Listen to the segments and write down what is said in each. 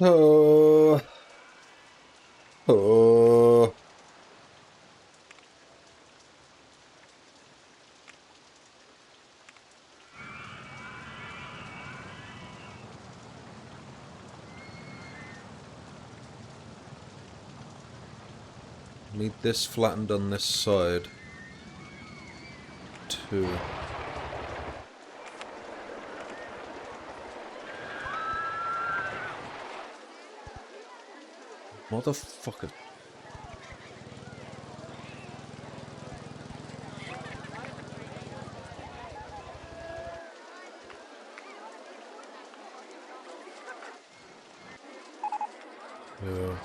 Oh. Oh. Need this flattened on this side too. Motherfucker. Yeah.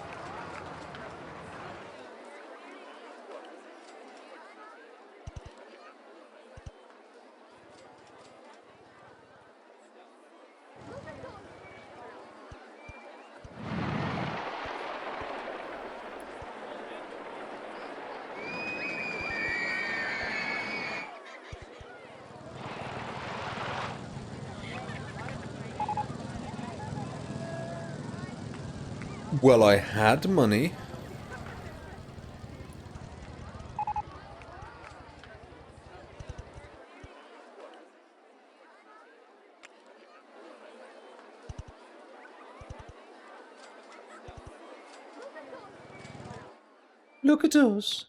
Well, I had money. Look at us.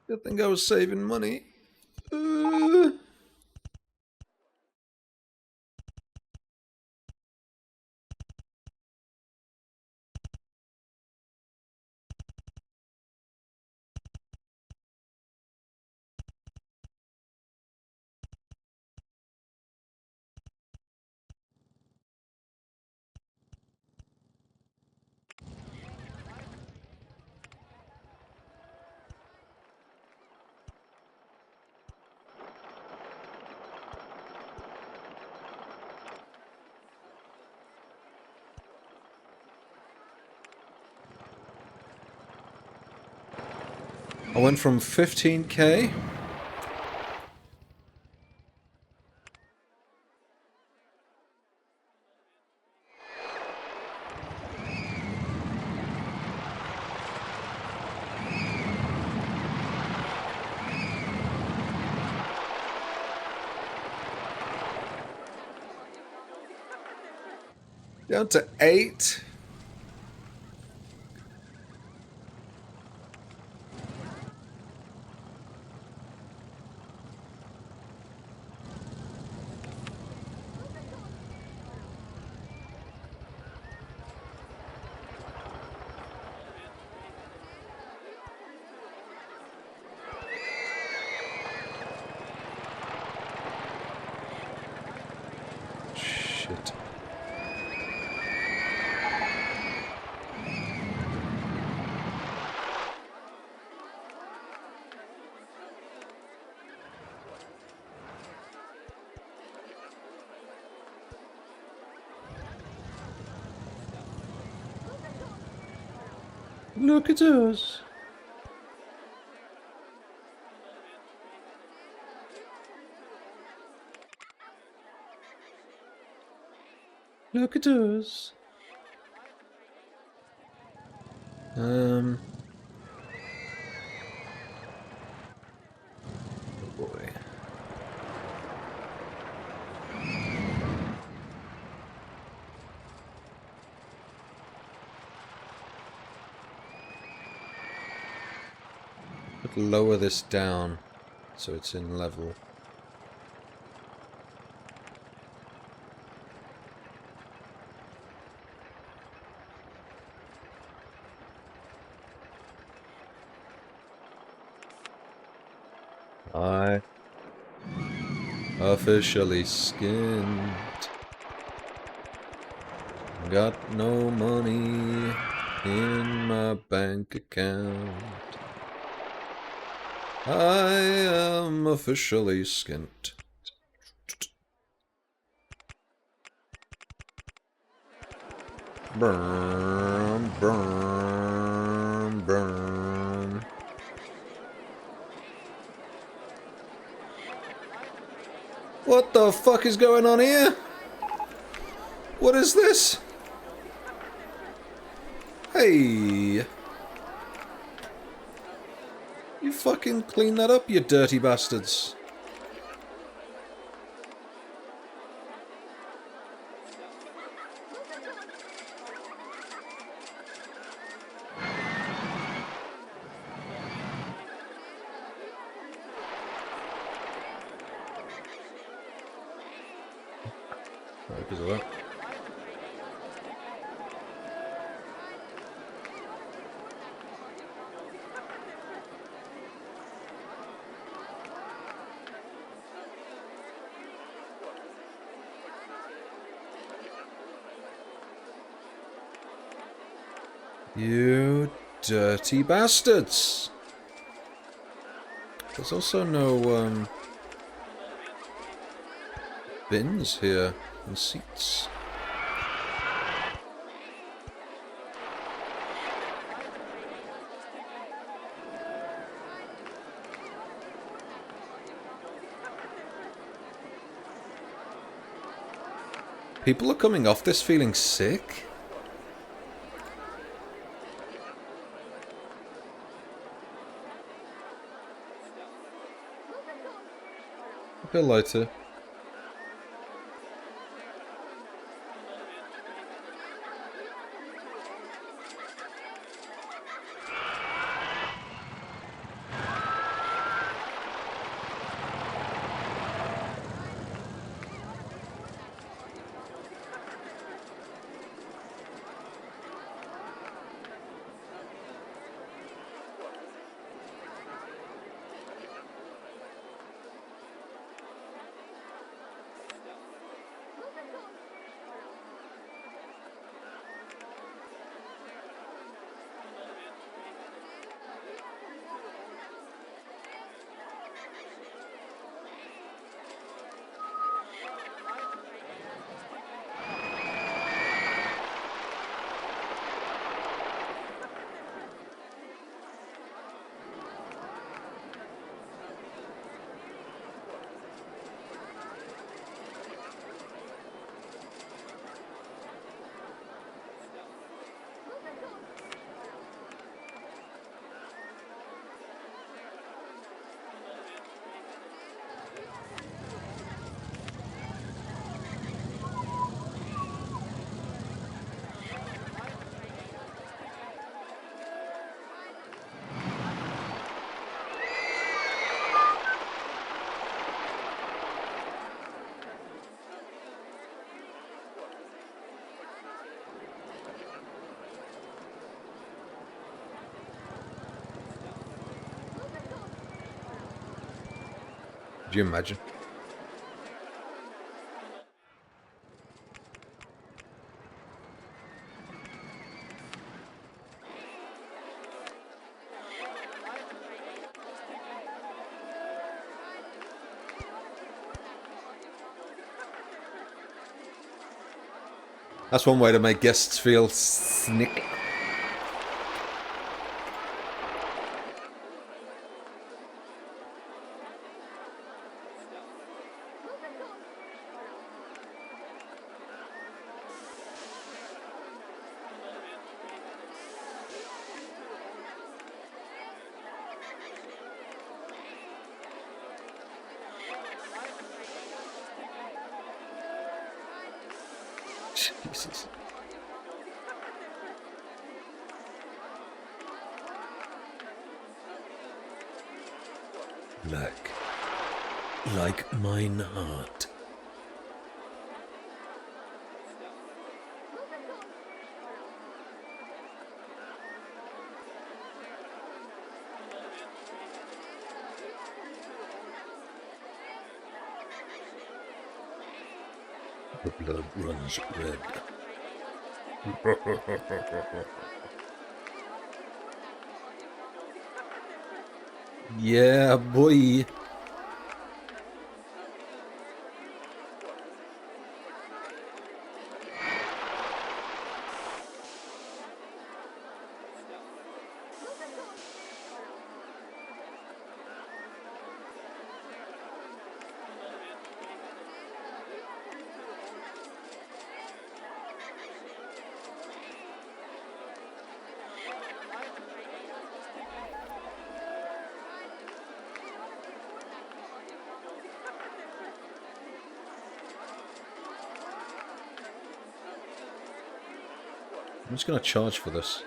Good thing I was saving money. I went from 15k down to 8. Shit. Look at us. Look at us. Oh boy. But lower this down so it's in level. I officially skinned. Got no money in my bank account. I am officially skint. Burn, burn, burn. What the fuck is going on here? What is this? Hey! You fucking clean that up, you dirty bastards. Right, because of that. You dirty bastards! There's also no, bins here and seats. People are coming off this feeling sick. A bit lighter. Could you imagine? That's one way to make guests feel snick. Jesus. Like mine heart. The blood runs red. Yeah, boy. I'm just going to charge for this.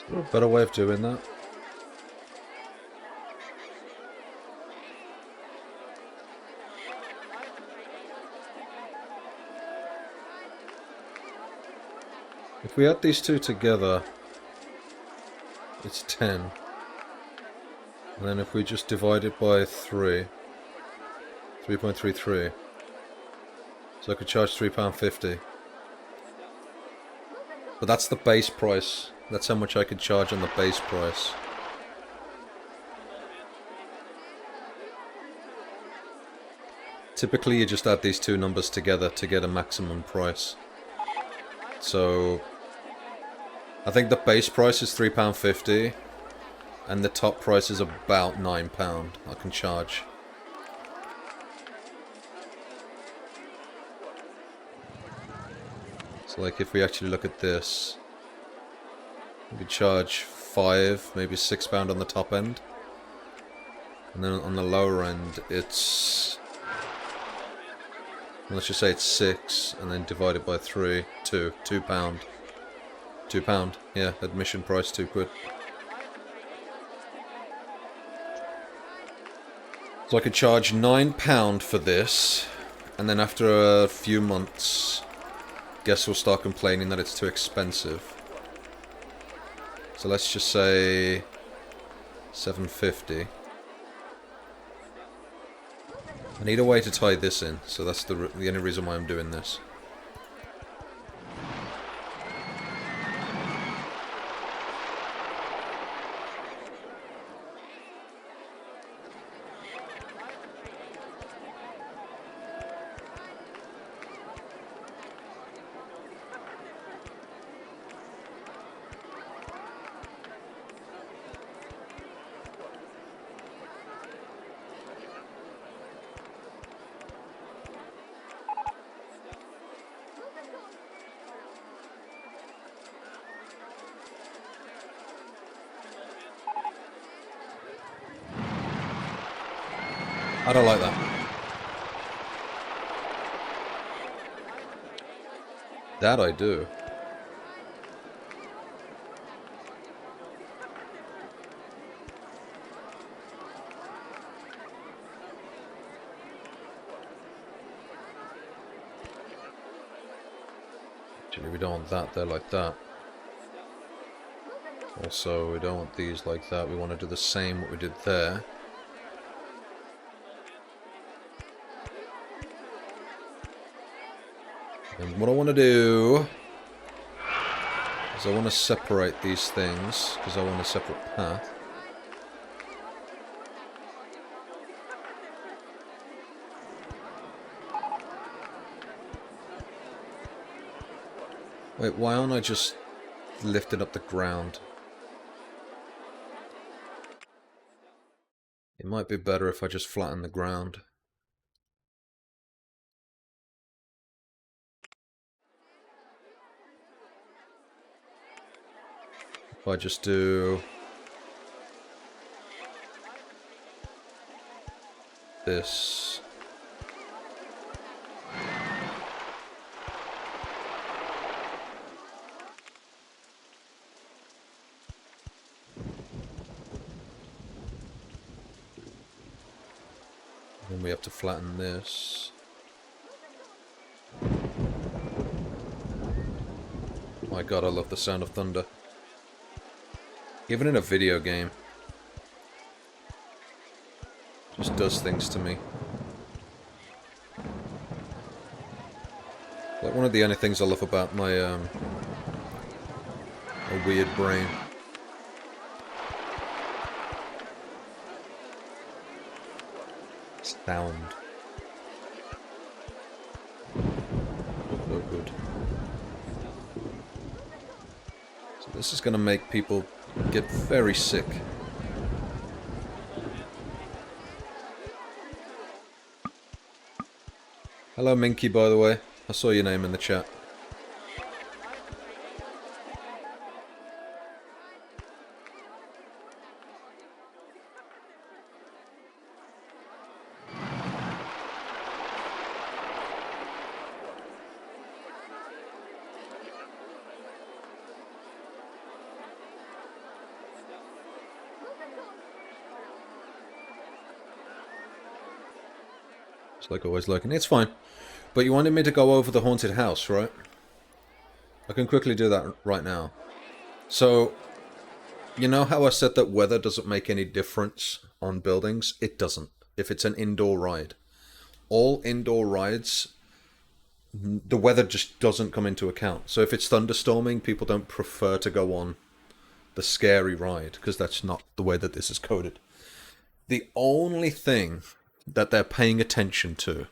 Is there a better way of doing that? If we add these two together, it's 10. And then if we just divide it by 3, 3.33. So I could charge £3.50. But that's the base price. That's how much I could charge on the base price. Typically you just add these two numbers together to get a maximum price. So I think the base price is £3.50 and the top price is about £9 I can charge. So like if we actually look at this, we could charge £5, maybe £6 on the top end. And then on the lower end it's, let's just say it's 6 and then divide it by 3, £2. £2, yeah, admission price £2. So I could charge £9 for this, and then after a few months, guests will start complaining that it's too expensive. So let's just say 750. I need a way to tie this in, so that's the only reason why I'm doing this. I don't like that. That I do. Actually, we don't want that there like that. Also, we don't want these like that. We want to do the same what we did there. And what I want to do is I want to separate these things because I want a separate path. Wait, why aren't I just lifting up the ground? It might be better if I just flatten the ground. If I just do this. Then we have to flatten this. My god, I love the sound of thunder. Even in a video game. Just does things to me. Like one of the only things I love about my a weird brain. Sound. So good. So this is going to make people get very sick. Hello Minky, by the way. I saw your name in the chat. It's like always lurking. It's fine. But you wanted me to go over the haunted house, right? I can quickly do that right now. So, you know how I said that weather doesn't make any difference on buildings? It doesn't. If it's an indoor ride. All indoor rides, the weather just doesn't come into account. So if it's thunderstorming, people don't prefer to go on the scary ride, because that's not the way that this is coded. The only thing that they're paying attention to,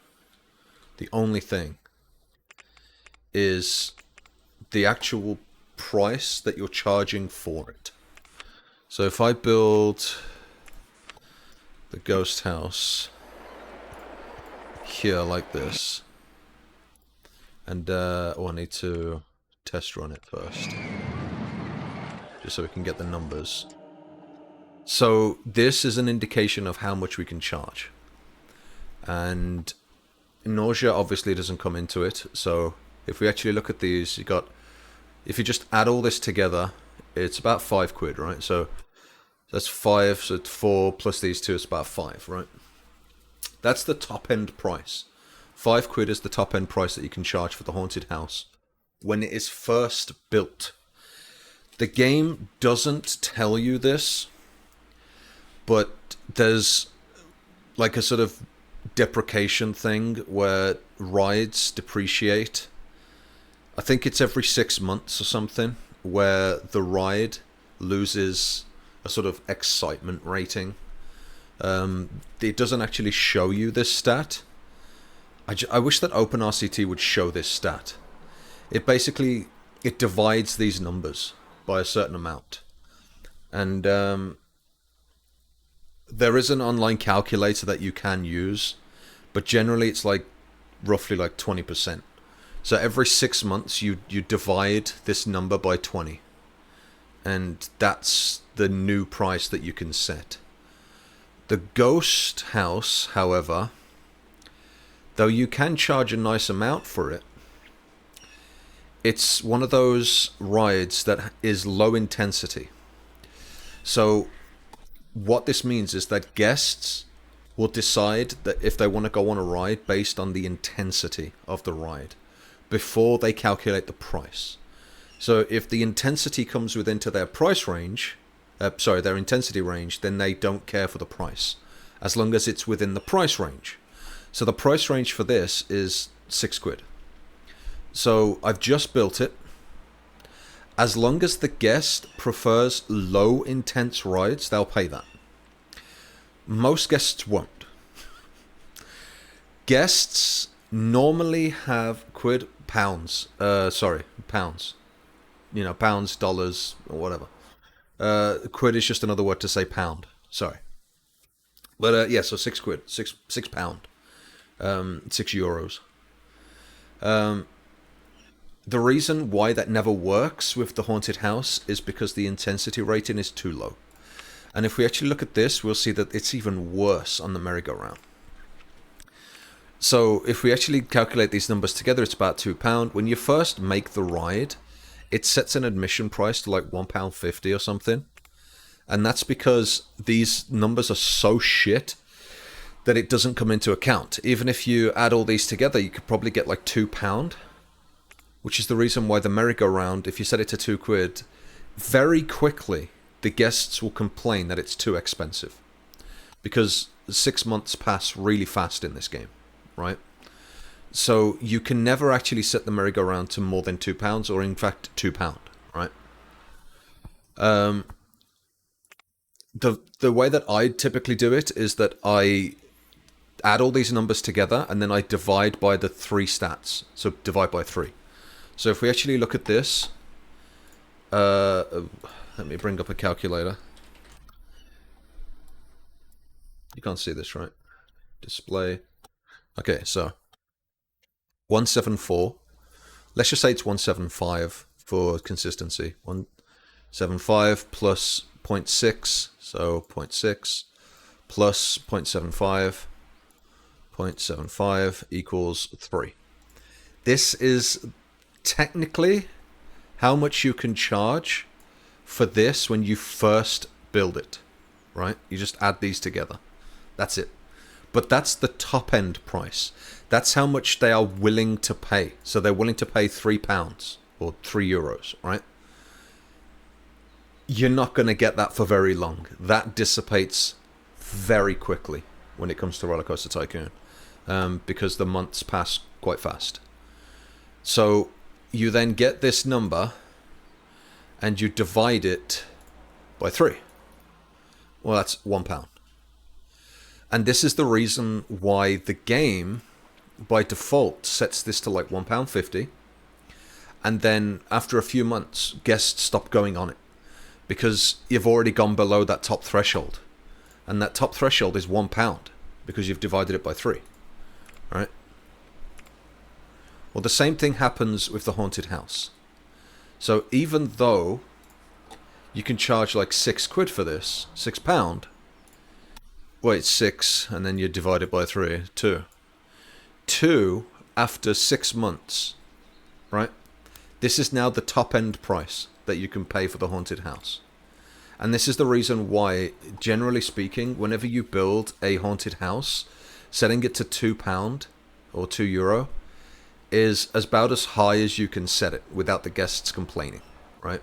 the only thing, is the actual price that you're charging for it. So if I build the ghost house here like this, and oh, I need to test run it first, just so we can get the numbers. So this is an indication of how much we can charge. And nausea obviously doesn't come into it. So if we actually look at these, you got, if you just add all this together, it's about £5, right? So that's 5, so it's 4 plus these two, it's about 5, right? That's the top end price. £5 is the top end price that you can charge for the haunted house when it is first built. The game doesn't tell you this, but there's like a sort of deprecation thing where rides depreciate. I think it's every 6 months or something, where the ride loses a sort of excitement rating. It doesn't actually show you this stat. I wish that OpenRCT would show this stat. It divides these numbers by a certain amount. And there is an online calculator that you can use, but generally it's like roughly like 20%. So every 6 months you divide this number by 20. And that's the new price that you can set. The Ghost House, however, though you can charge a nice amount for it, it's one of those rides that is low intensity. So what this means is that guests will decide that if they want to go on a ride based on the intensity of the ride before they calculate the price. So if the intensity comes within to their price range, their intensity range, then they don't care for the price, as long as it's within the price range. So the price range for this is £6. So I've just built it. As long as the guest prefers low intense rides, they'll pay that. Most guests won't. Guests normally have pounds. Pounds. You know, pounds, dollars, or whatever. Quid is just another word to say pound. Sorry. But yeah, so £6. £6. €6. The reason why that never works with the Haunted House is because the intensity rating is too low. And if we actually look at this, we'll see that it's even worse on the merry-go-round. So if we actually calculate these numbers together, it's about £2. When you first make the ride, it sets an admission price to like £1.50 or something. And that's because these numbers are so shit that it doesn't come into account. Even if you add all these together, you could probably get like £2. Which is the reason why the merry-go-round, if you set it to £2, very quickly the guests will complain that it's too expensive. Because 6 months pass really fast in this game, right? So you can never actually set the merry-go-round to more than £2, or in fact £2, right? The way that I typically do it is that I add all these numbers together and then I divide by the 3 stats. So divide by 3. So if we actually look at this, let me bring up a calculator. You can't see this, right? Display. Okay, so 174. Let's just say it's 175 for consistency. 175 plus 0.6, so 0.6 plus 0.75. 0.75 equals 3. This is technically how much you can charge for this when you first build it, right? You just add these together. That's it. But that's the top end price. That's how much they are willing to pay. So they're willing to pay £3 or €3, right? You're not going to get that for very long. That dissipates very quickly when it comes to RollerCoaster Tycoon, because the months pass quite fast. So you then get this number and you divide it by 3. Well, that's £1. And this is the reason why the game by default sets this to like £1.50, and then after a few months guests stop going on it because you've already gone below that top threshold, and that top threshold is £1 because you've divided it by 3, right? Well, the same thing happens with the Haunted House. So even though you can charge like £6 for this, £6, well, it's 6, and then you divide it by 3, 2. 2 after 6 months, right? This is now the top end price that you can pay for the Haunted House. And this is the reason why, generally speaking, whenever you build a Haunted House, setting it to £2 or €2 is about as high as you can set it without the guests complaining, right?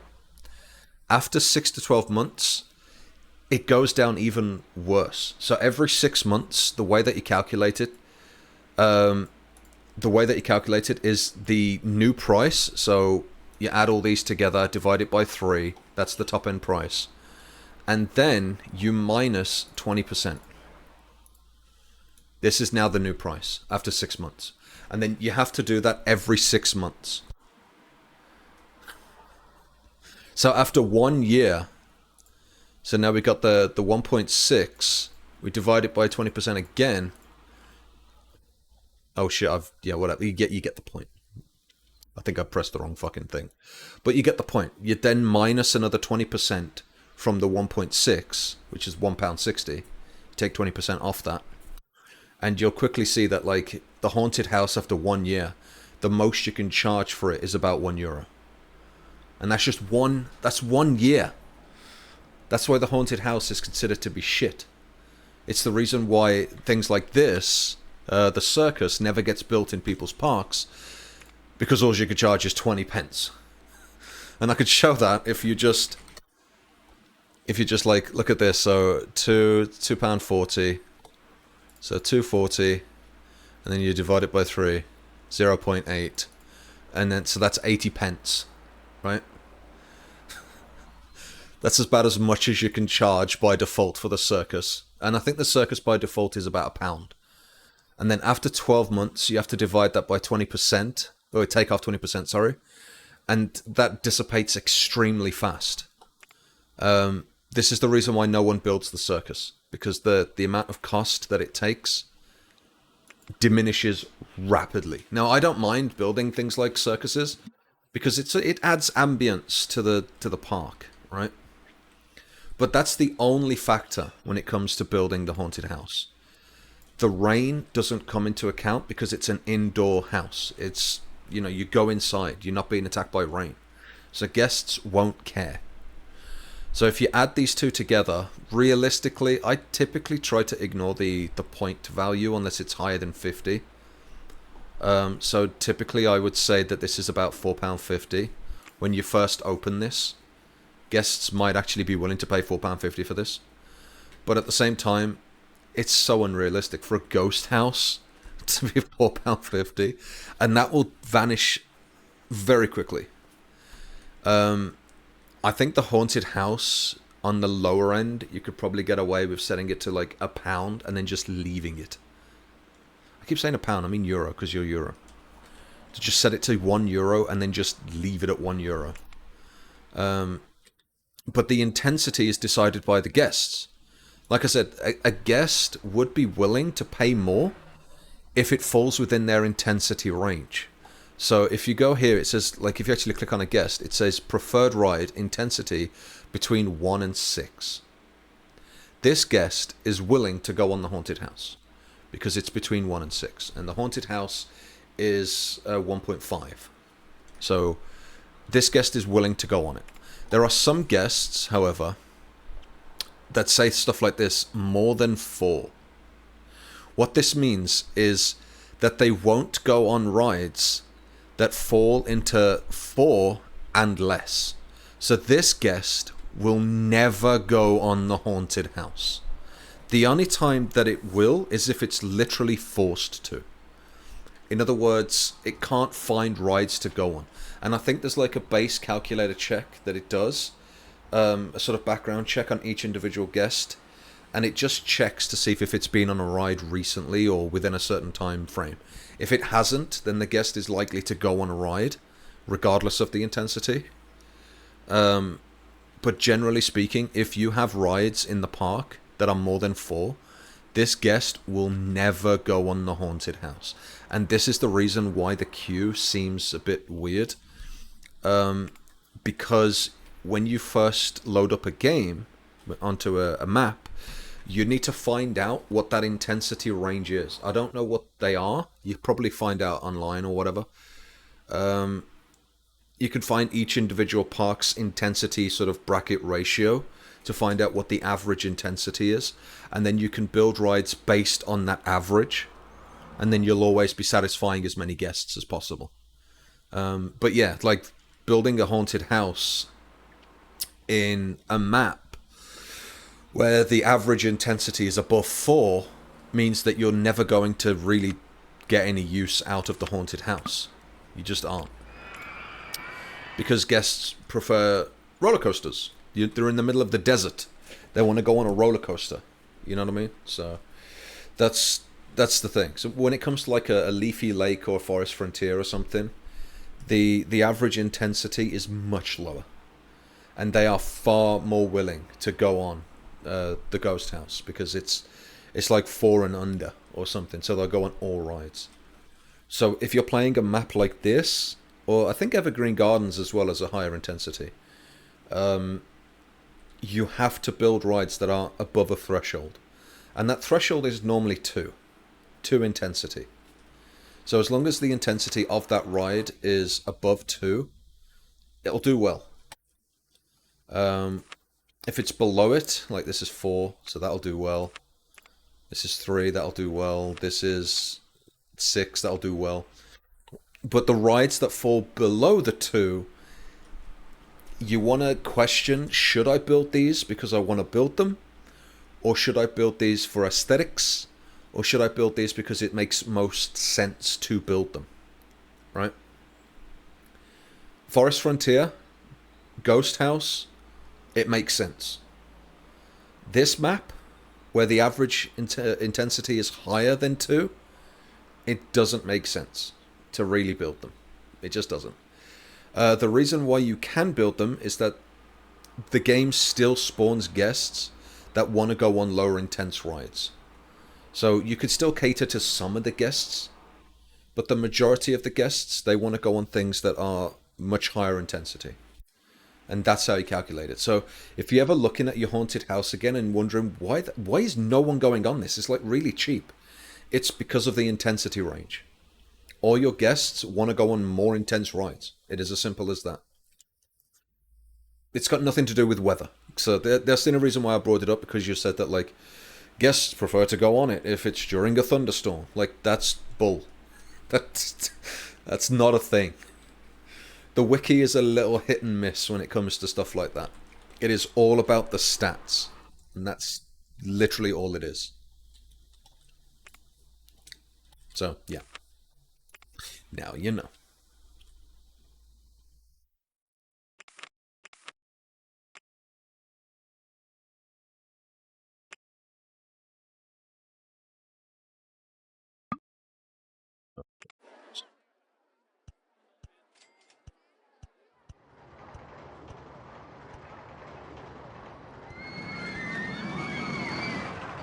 After 6 to 12 months, it goes down even worse. So every 6 months, the way that you calculate it, is the new price. So you add all these together, divide it by 3. That's the top end price. And then you minus 20%. This is now the new price after 6 months. And then you have to do that every 6 months. So after 1 year, so now we got the 1.6, we divide it by 20% again. Oh shit, yeah, whatever. You get the point. I think I pressed the wrong fucking thing. But you get the point. You then minus another 20% from the 1.6, which is £1.60. You take 20% off that. And you'll quickly see that, like, the haunted house after 1 year, the most you can charge for it is about €1. And that's just that's 1 year. That's why the haunted house is considered to be shit. It's the reason why things like this, the circus, never gets built in people's parks, because all you could charge is 20 pence. And I could show that if you just like, look at this. So £2.40. So 2.40, and then you divide it by 3, 0.8, and then so that's 80 pence, right? That's about as much as you can charge by default for the circus. And I think the circus by default is about £1. And then after 12 months, you have to divide that by 20%, or take off 20%, sorry. And that dissipates extremely fast. This is the reason why no one builds the circus, because the amount of cost that it takes diminishes rapidly. Now, I don't mind building things like circuses, because it adds ambience to the park, right? But that's the only factor when it comes to building the haunted house. The rain doesn't come into account because it's an indoor house. It's, you go inside, you're not being attacked by rain. So guests won't care. So if you add these two together, realistically, I typically try to ignore the point value unless it's higher than 50. So typically I would say that this is about £4.50 when you first open this. Guests might actually be willing to pay £4.50 for this. But at the same time, it's so unrealistic for a ghost house to be £4.50. And that will vanish very quickly. I think the haunted house on the lower end, you could probably get away with setting it to like £1 and then just leaving it. I keep saying £1, I mean euro, because you're Euro. To just set it to €1 and then just leave it at €1. But the intensity is decided by the guests. Like I said, a guest would be willing to pay more if it falls within their intensity range. So if you go here, it says, like, if you actually click on a guest, it says preferred ride intensity between 1 and 6. This guest is willing to go on the haunted house because it's between 1 and 6. And the haunted house is 1.5. So this guest is willing to go on it. There are some guests, however, that say stuff like this, more than 4. What this means is that they won't go on rides that fall into 4 and less. So this guest will never go on the haunted house. The only time that it will is if it's literally forced to. In other words, it can't find rides to go on. And I think there's like a base calculator check that it does, a sort of background check on each individual guest, and it just checks to see if it's been on a ride recently or within a certain time frame. If it hasn't, then the guest is likely to go on a ride, regardless of the intensity. But generally speaking, if you have rides in the park that are more than 4, this guest will never go on the haunted house. And this is the reason why the queue seems a bit weird. Because when you first load up a game onto a map, you need to find out what that intensity range is. I don't know what they are. You probably find out online or whatever. You can find each individual park's intensity sort of bracket ratio to find out what the average intensity is. And then you can build rides based on that average. And then you'll always be satisfying as many guests as possible. But yeah, like building a haunted house in a map where the average intensity is above 4 means that you're never going to really get any use out of the haunted house. You just aren't. Because guests prefer roller coasters. They're in the middle of the desert. They want to go on a roller coaster. You know what I mean? So that's the thing. So when it comes to like a leafy lake or a forest frontier or something, the average intensity is much lower. And they are far more willing to go on the ghost house because it's like 4 and under or something. So they'll go on all rides. So if you're playing a map like this, or I think Evergreen Gardens as well as a higher intensity, you have to build rides that are above a threshold. And that threshold is normally 2 intensity. So as long as the intensity of that ride is above 2, it'll do well. If it's below it, like this is 4, so that'll do well. This is 3, that'll do well. This is 6, that'll do well. But the rides that fall below the 2, you want to question, should I build these because I want to build them? Or should I build these for aesthetics? Or should I build these because it makes most sense to build them? Right? Forest Frontier, Ghost House, it makes sense. This map, where the average intensity is higher than 2, it doesn't make sense to really build them. It just doesn't. The reason why you can build them is that the game still spawns guests that want to go on lower intense rides. So you could still cater to some of the guests, but the majority of the guests, they want to go on things that are much higher intensity. And that's how you calculate it. So if you're ever looking at your haunted house again and wondering why is no one going on this? It's like really cheap. It's because of the intensity range. All your guests want to go on more intense rides. It is as simple as that. It's got nothing to do with weather. So that's the only reason why I brought it up, because you said that like guests prefer to go on it if it's during a thunderstorm. Like that's bull. That's not a thing. The wiki is a little hit and miss when it comes to stuff like that. It is all about the stats. And that's literally all it is. So, yeah. Now you know.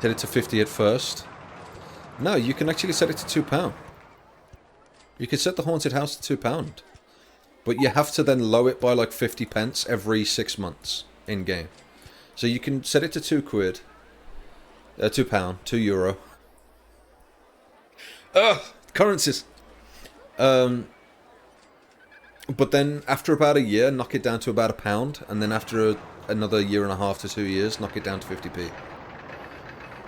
Set it to 50 at first. No, you can actually set it to £2. You can set the haunted house to £2. But you have to then lower it by like 50 pence every 6 months in game. So you can set it to £2. £2, €2. Ugh! Currencies! But then after about a year, knock it down to about £1. And then after another year and a half to 2 years, knock it down to 50p.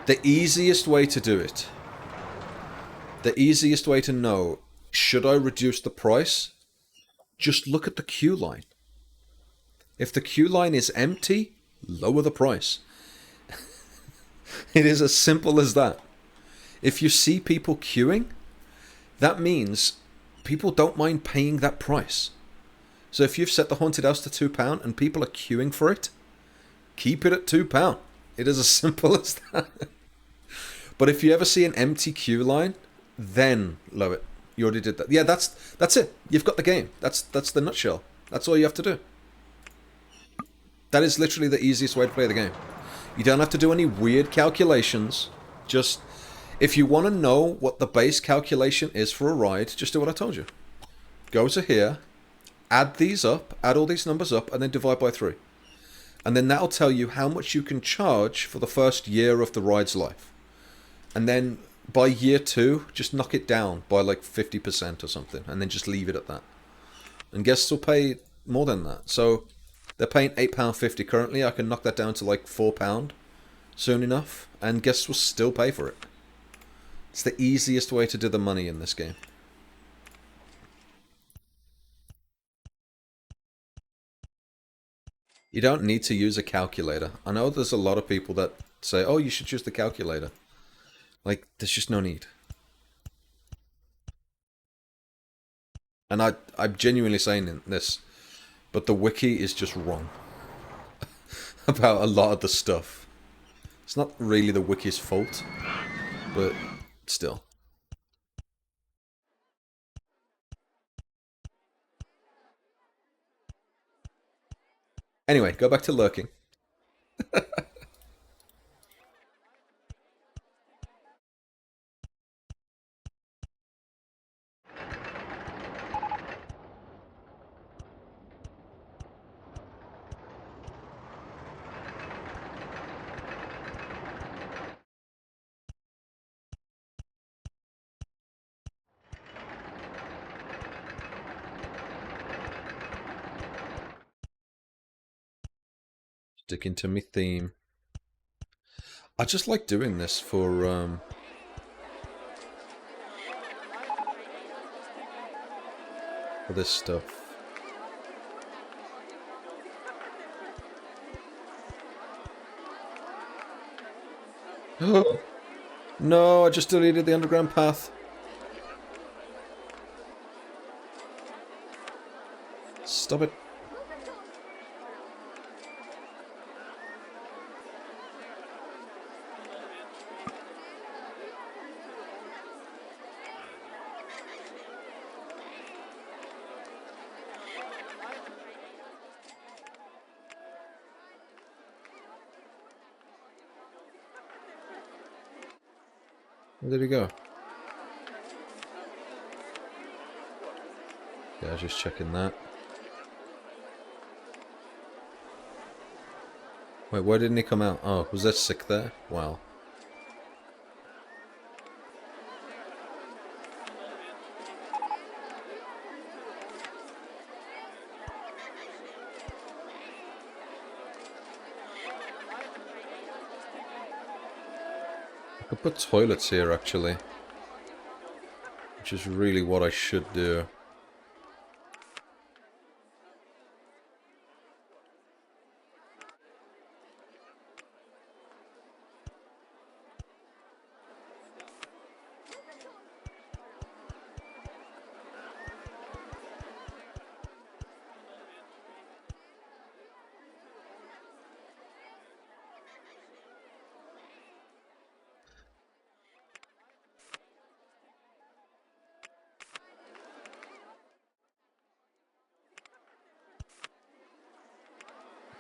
The easiest way to do it, the easiest way to know, should I reduce the price? Just look at the queue line. If the queue line is empty, lower the price. It is as simple as that. If you see people queuing, that means people don't mind paying that price. So if you've set the haunted house to £2 and people are queuing for it, keep it at £2. It is as simple as that. But if you ever see an empty queue line, then lower it. You already did that. Yeah, that's it. You've got the game. That's the nutshell. That's all you have to do. That is literally the easiest way to play the game. You don't have to do any weird calculations. Just, if you want to know what the base calculation is for a ride, just do what I told you. Go to here, add these up, add all these numbers up, and then divide by 3. And then that'll tell you how much you can charge for the first year of the ride's life. And then by year 2, just knock it down by like 50% or something, and then just leave it at that. And guests will pay more than that. So they're paying £8.50 currently. I can knock that down to like £4 soon enough, and guests will still pay for it. It's the easiest way to do the money in this game. You don't need to use a calculator. I know there's a lot of people that say, oh, you should use the calculator. Like, there's just no need. And I'm genuinely saying this, but the wiki is just wrong about a lot of the stuff. It's not really the wiki's fault, but still. Anyway, go back to lurking. Sticking to my theme. I just like doing this for this stuff. No, I just deleted the underground path. Stop it. Where did he go? Yeah, I was just checking that. Wait, why didn't he come out? Oh, was that sick there? Wow. I could put toilets here, actually. Which is really what I should do.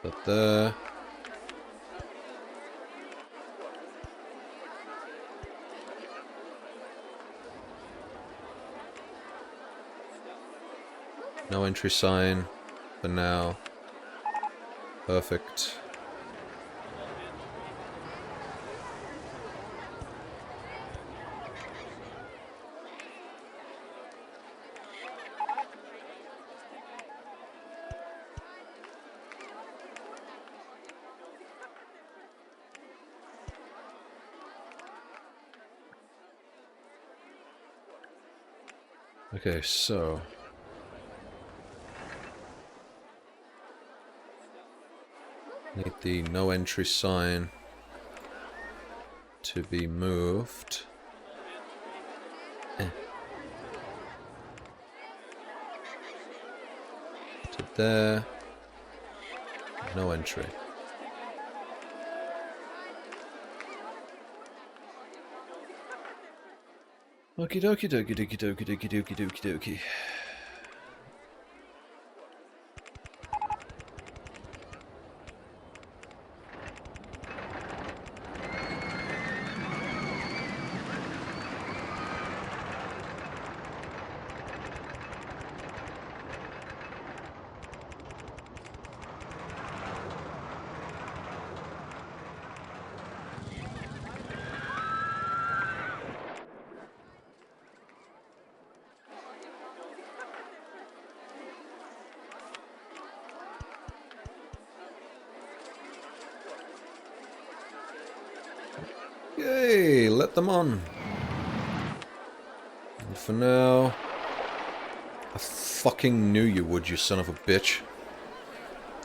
But there. No entry sign for now. Perfect. Okay, so need the no entry sign to be moved. To there. No entry. Okie dokie dokie dokie dokie dokie dokie dokie dokie. Yay, let them on. And for now, I fucking knew you would, you son of a bitch.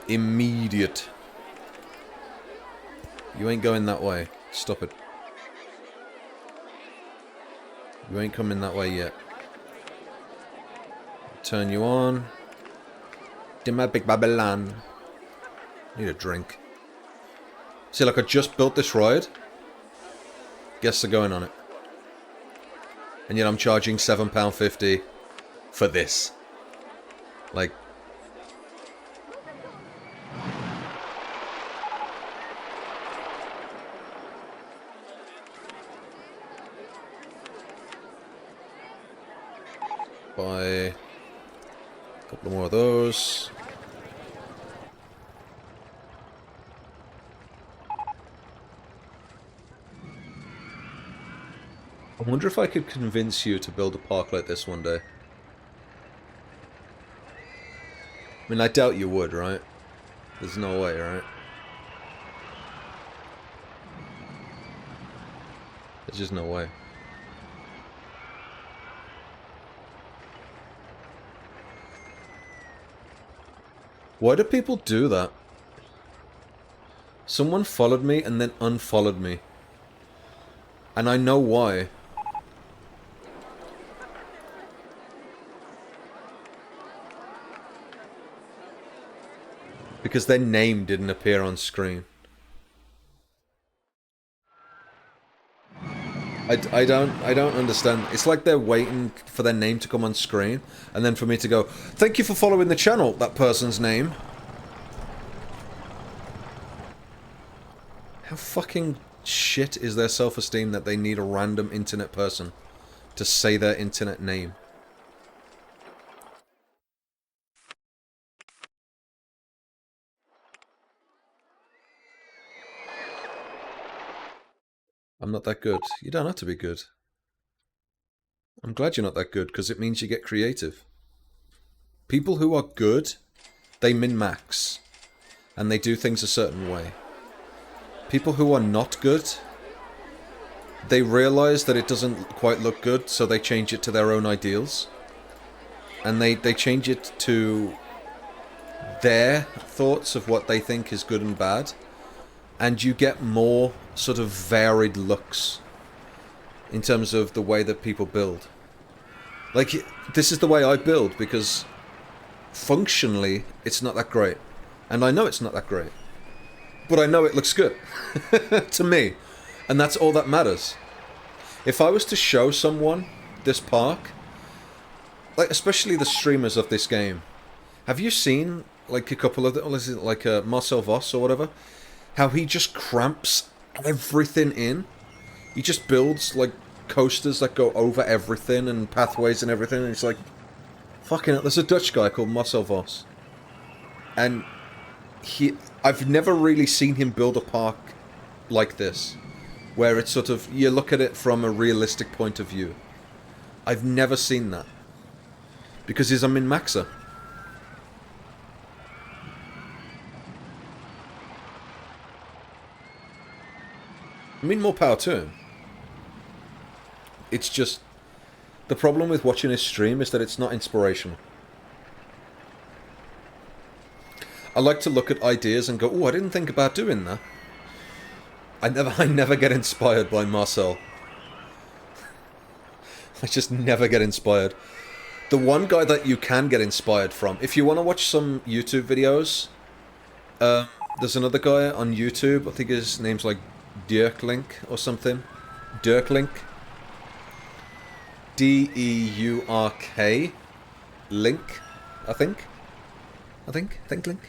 Immediate. You ain't going that way. Stop it. You ain't coming that way yet. Turn you on. In my big Babylon. Need a drink. See, like I just built this ride. Guests are going on it. And yet I'm charging £7.50 for this. Like... Buy a couple more of those. I wonder if I could convince you to build a park like this one day. I mean, I doubt you would, right? There's no way, right? There's just no way. Why do people do that? Someone followed me and then unfollowed me. And I know why. Because their name didn't appear on screen. I don't understand. It's like they're waiting for their name to come on screen, and then for me to go, "Thank you for following the channel," that person's name. How fucking shit is their self-esteem that they need a random internet person to say their internet name? I'm not that good. You don't have to be good. I'm glad you're not that good, because it means you get creative. People who are good, they min-max. And they do things a certain way. People who are not good, they realize that it doesn't quite look good, so they change it to their own ideals. And they change it to their thoughts of what they think is good and bad. And you get more sort of varied looks in terms of the way that people build. Like, this is the way I build, because functionally, it's not that great. And I know it's not that great. But I know it looks good. To me. And that's all that matters. If I was to show someone this park, like, especially the streamers of this game, have you seen, like, a couple of them, like Marcel Voss or whatever? How he just cramps everything in. He just builds, like, coasters that go over everything and pathways and everything. And it's like, fucking hell. There's a Dutch guy called Marcel Voss. And I've never really seen him build a park like this. Where it's sort of, you look at it from a realistic point of view. I've never seen that. Because he's a min-maxer. I mean, more power to him. It's just... the problem with watching his stream is that it's not inspirational. I like to look at ideas and go, oh, I didn't think about doing that. I never get inspired by Marcel. I just never get inspired. The one guy that you can get inspired from, if you want to watch some YouTube videos, there's another guy on YouTube, I think his name's like Dirklink or something. Dirklink. D-E-U-R-K. Link, I think. Think Link.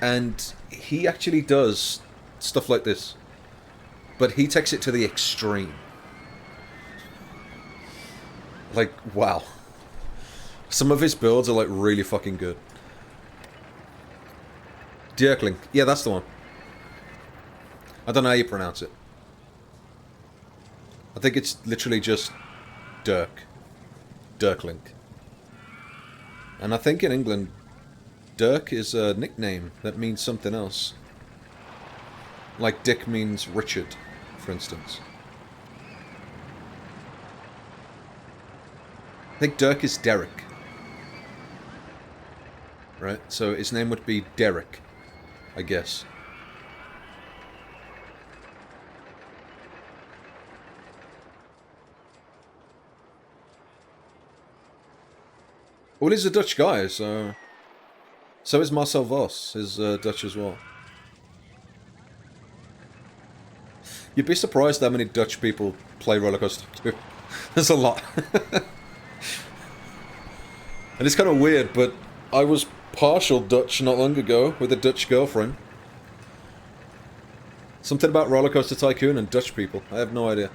And he actually does stuff like this. But he takes it to the extreme. Like, wow. Some of his builds are like really fucking good. Dirklink. Yeah, that's the one. I don't know how you pronounce it. I think it's literally just Dirk. Dirklink. And I think in England, Dirk is a nickname that means something else. Like Dick means Richard, for instance. I think Dirk is Derek. right? So his name would be Derek, I guess. Well, he's a Dutch guy, so is Marcel Vos, is Dutch as well. You'd be surprised how many Dutch people play RollerCoaster 2. There's a lot. And it's kind of weird, but I was partial Dutch not long ago with a Dutch girlfriend. Something about RollerCoaster Tycoon and Dutch people. I have no idea.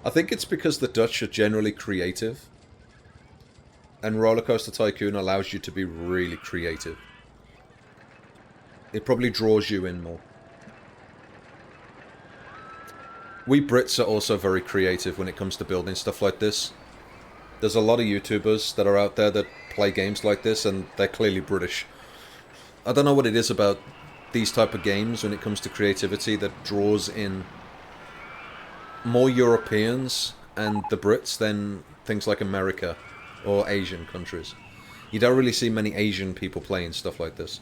I think it's because the Dutch are generally creative. And RollerCoaster Tycoon allows you to be really creative. It probably draws you in more. We Brits are also very creative when it comes to building stuff like this. There's a lot of YouTubers that are out there that play games like this, and they're clearly British. I don't know what it is about these type of games when it comes to creativity that draws in more Europeans and the Brits than things like America or Asian countries. You don't really see many Asian people playing stuff like this.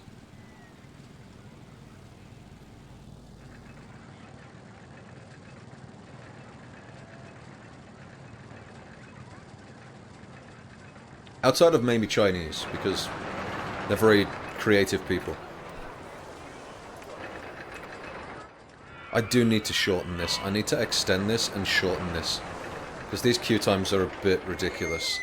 Outside of maybe Chinese, because they're very creative people. I do need to shorten this. I need to extend this and shorten this. Because these queue times are a bit ridiculous.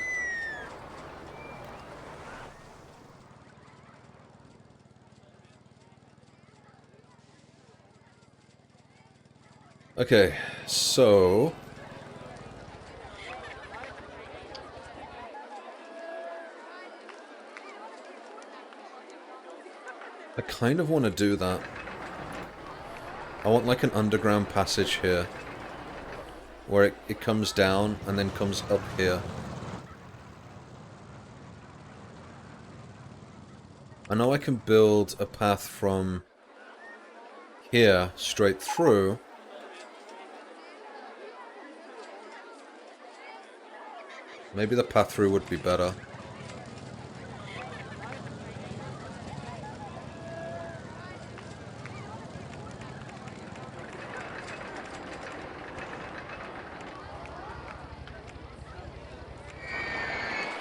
Okay, so... I kind of want to do that. I want like an underground passage here. Where it comes down and then comes up here. I know I can build a path from here straight through. Maybe the path through would be better.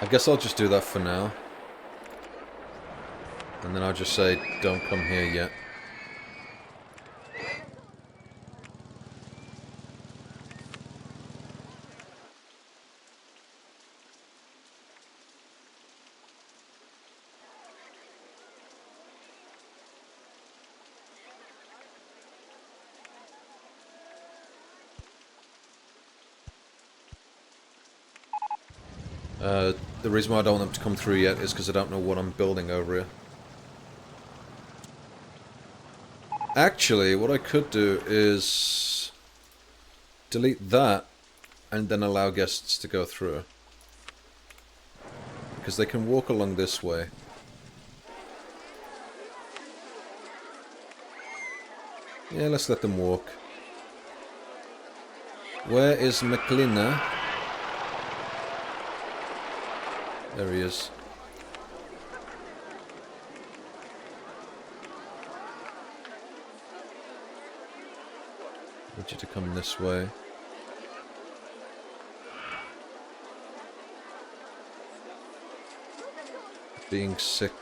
I guess I'll just do that for now. And then I'll just say, don't come here yet. The reason why I don't want them to come through yet is because I don't know what I'm building over here. Actually, what I could do is delete that and then allow guests to go through. Because they can walk along this way. Yeah, let's let them walk. Where is McLina? There he is. Need you to come this way. Being sick.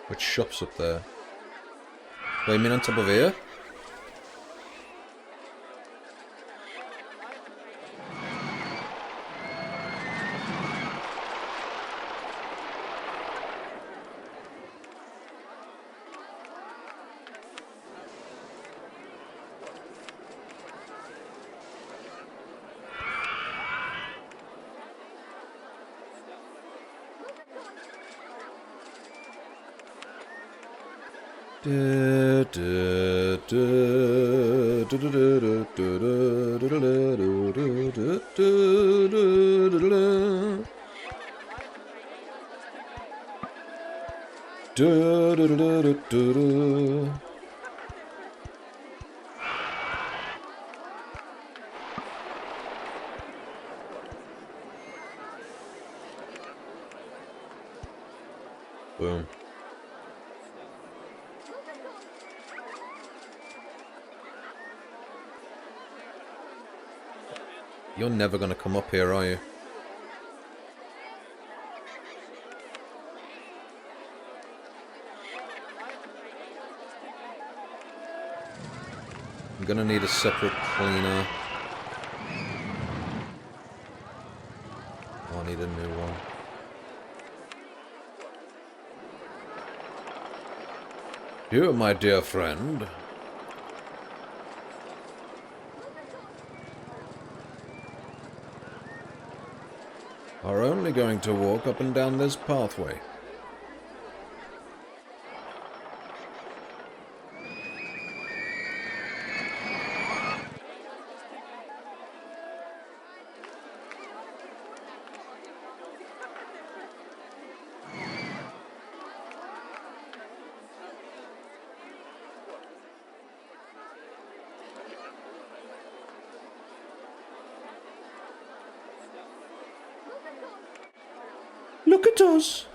Which shop's up there? Wait, you mean on top of here? Boom. You're never gonna come up here, are you? I'm gonna need a separate cleaner. Oh, I need a new one. You, my dear friend. Are only going to walk up and down this pathway. Look at us!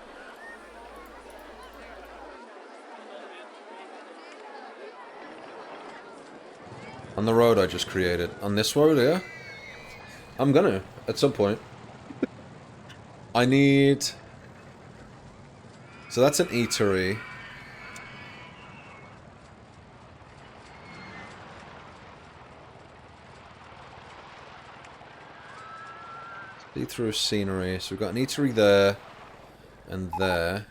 On the road I just created. On this road here? I'm gonna, at some point. I need... So that's an eatery. See through scenery. So we've got an eatery there. And there.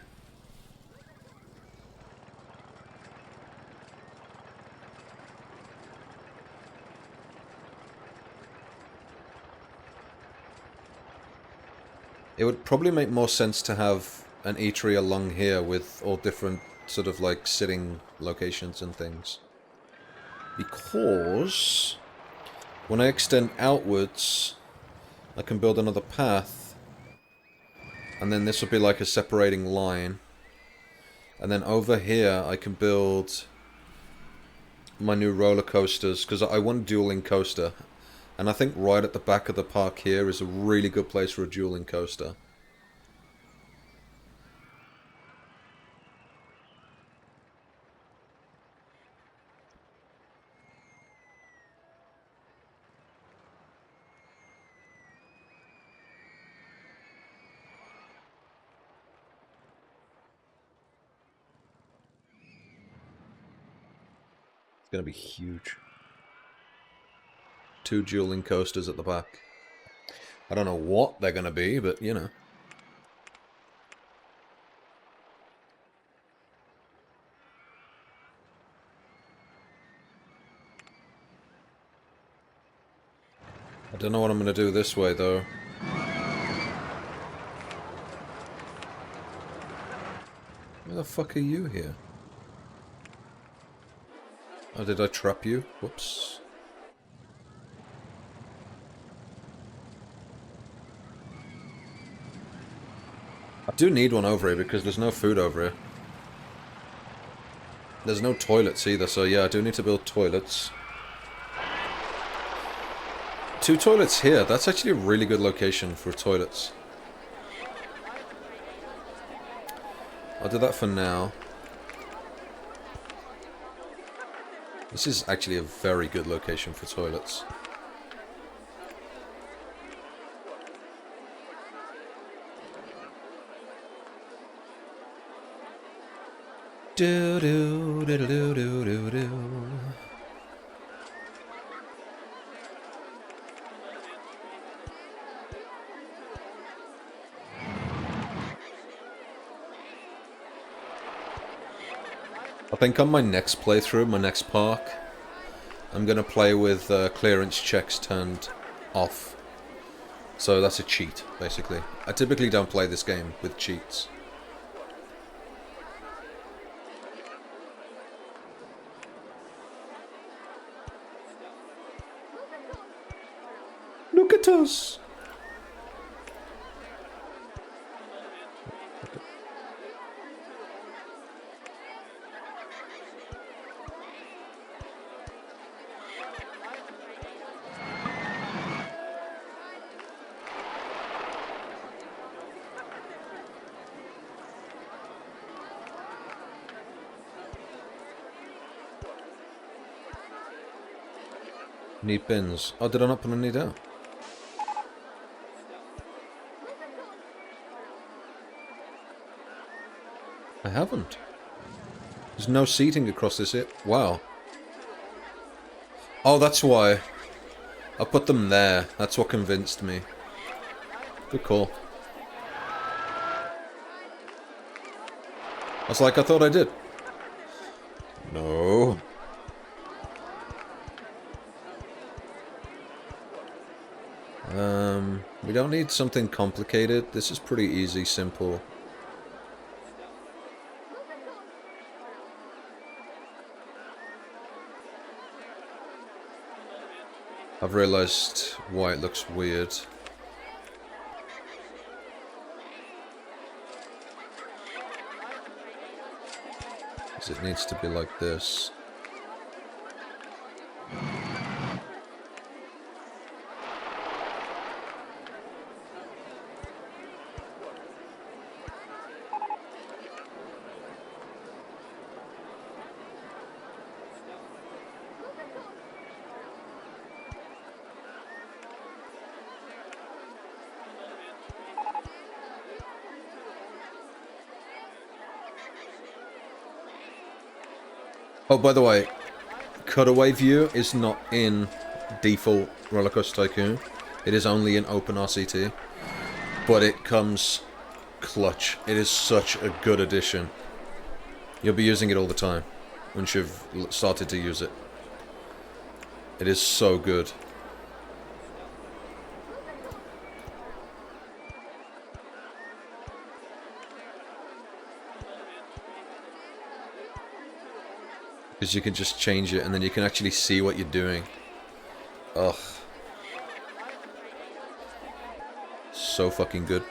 It would probably make more sense to have an eatery along here with all different sort of like sitting locations and things. Because when I extend outwards, I can build another path. And then this will be like a separating line. And then over here I can build my new roller coasters, because I want a dueling coaster. And I think right at the back of the park here is a really good place for a dueling coaster. It's going to be huge. 2 dueling coasters at the back. I don't know what they're going to be, but you know. I don't know what I'm going to do this way, though. Where the fuck are you here? Oh, did I trap you? Whoops. I do need one over here because there's no food over here. There's no toilets either, so yeah, I do need to build toilets. 2 toilets here. That's actually a really good location for toilets. I'll do that for now. This is actually a very good location for toilets. Do do do do do do do. I think on my next playthrough, my next park, I'm going to play with clearance checks turned off. So that's a cheat, basically. I typically don't play this game with cheats. Look at us! Need bins. Oh, did I not put any down? I haven't. There's no seating across this here. Wow. Oh, that's why. I put them there. That's what convinced me. Good call. I was like, I thought I did. No. We don't need something complicated. This is pretty easy, simple. I've realized why it looks weird. Because it needs to be like this. Oh, by the way, cutaway view is not in default RollerCoaster Tycoon. It is only in OpenRCT. But it comes clutch. It is such a good addition. You'll be using it all the time once you've started to use it. It is so good. Because you can just change it and then you can actually see what you're doing. Ugh. So fucking good.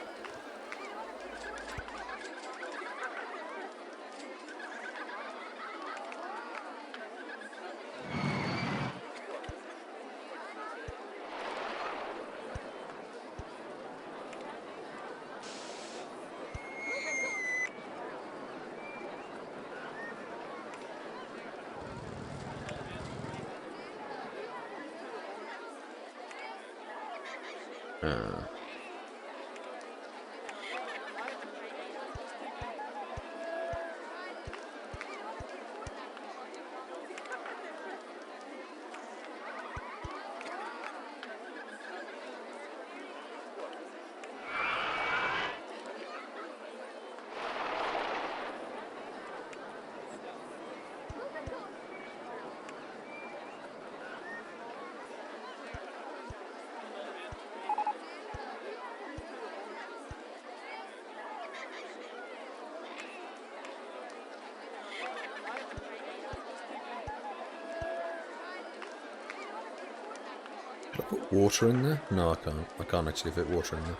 Can I put water in there? No, I can't. I can't actually fit water in there.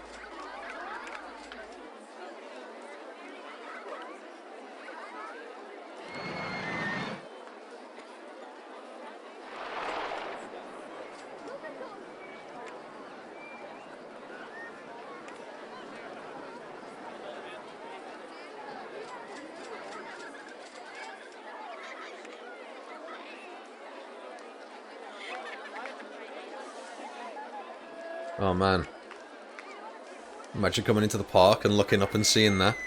Oh man. Imagine coming into the park and looking up and seeing that.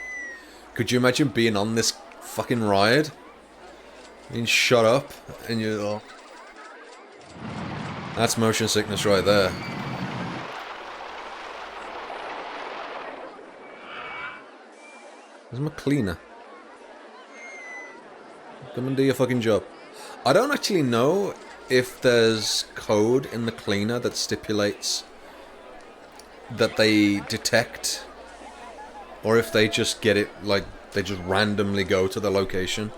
Could you imagine being on this fucking ride? Being shut up and you're... Oh. That's motion sickness right there. Where's my cleaner? Come and do your fucking job. I don't actually know if there's code in the cleaner that stipulates that they detect, or if they just get it, like, they just randomly go to the location.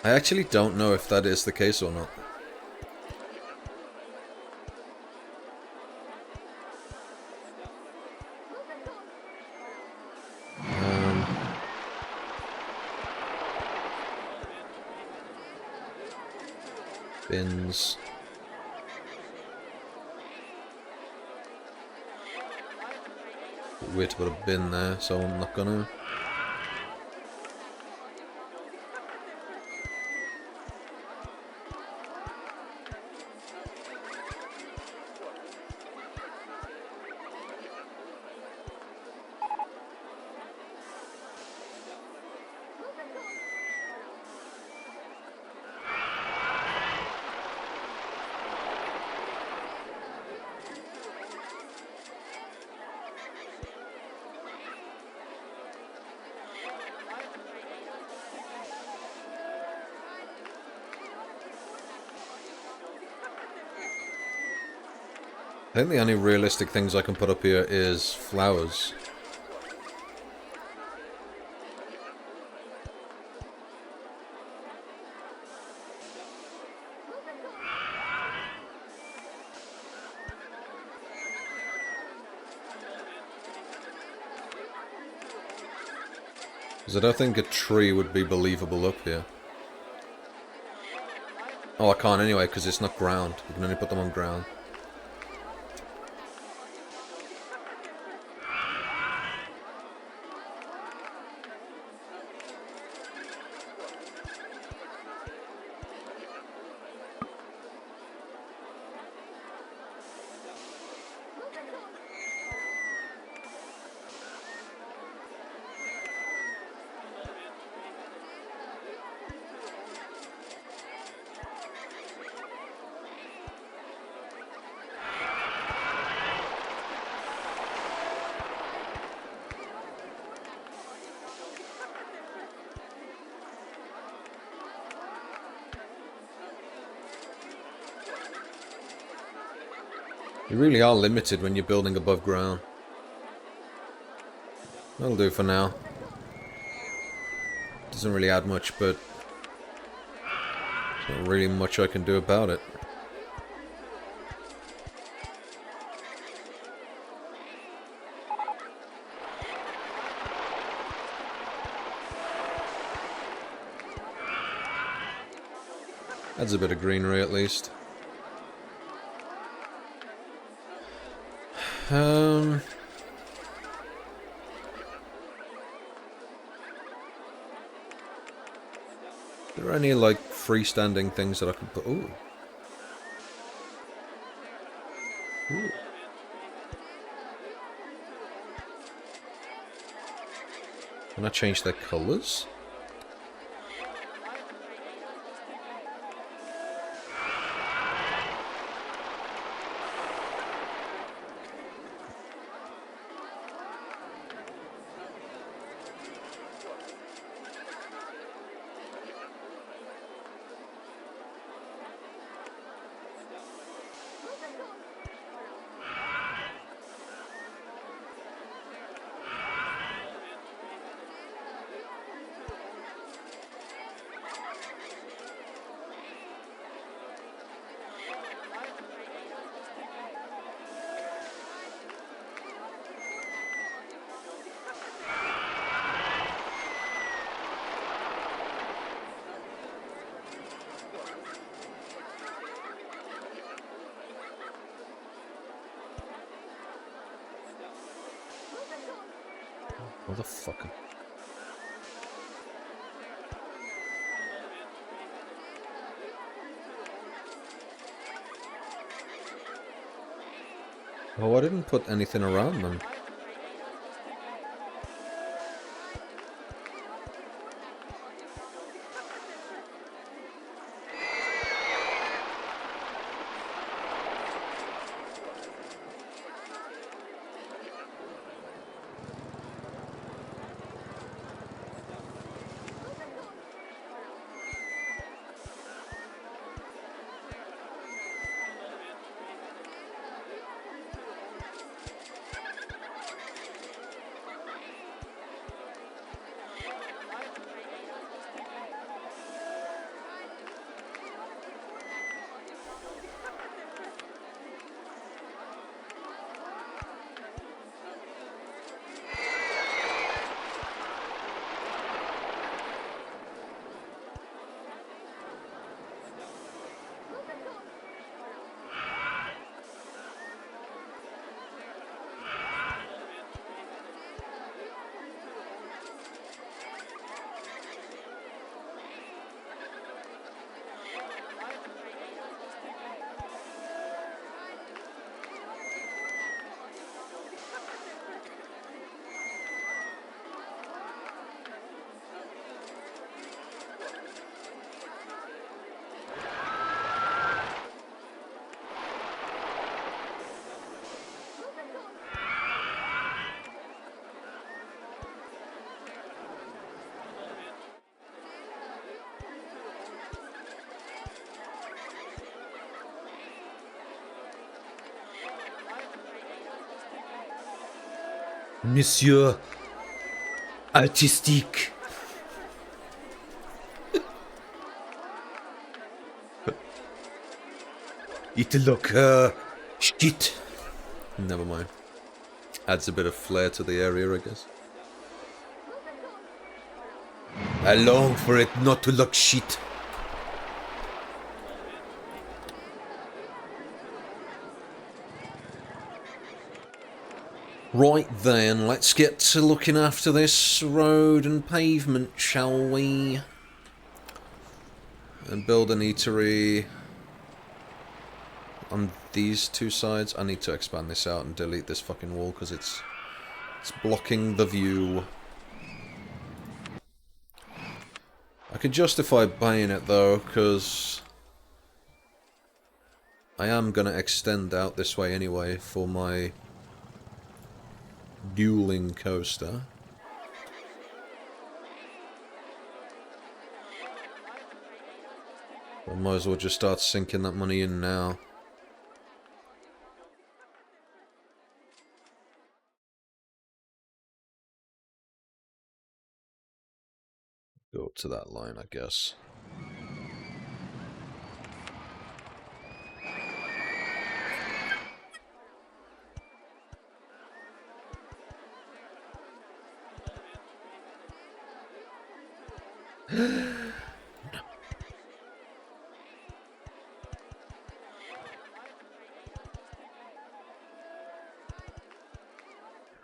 I actually don't know if that is the case or not. Bins. Weird to put a bin there, so I'm not gonna. I think the only realistic things I can put up here is flowers. Because I don't think a tree would be believable up here. Oh, I can't anyway, because it's not ground. You can only put them on ground. You really are limited when you're building above ground. That'll do for now. Doesn't really add much, but there's not really much I can do about it. Adds a bit of greenery at least. Are there any like freestanding things that I can put? Ooh. Ooh. Can I change their colours? Motherfucker. Oh, I didn't put anything around them. Monsieur Artistique. It look shit. Never mind. Adds a bit of flair to the area, I guess. I long for it not to look shit. Right then, let's get to looking after this road and pavement, shall we? And build an eatery on these two sides. I need to expand this out and delete this fucking wall because it's blocking the view. I can justify buying it though, because I am gonna extend out this way anyway for my dueling coaster. I might as well just start sinking that money in now. Go up to that line, I guess.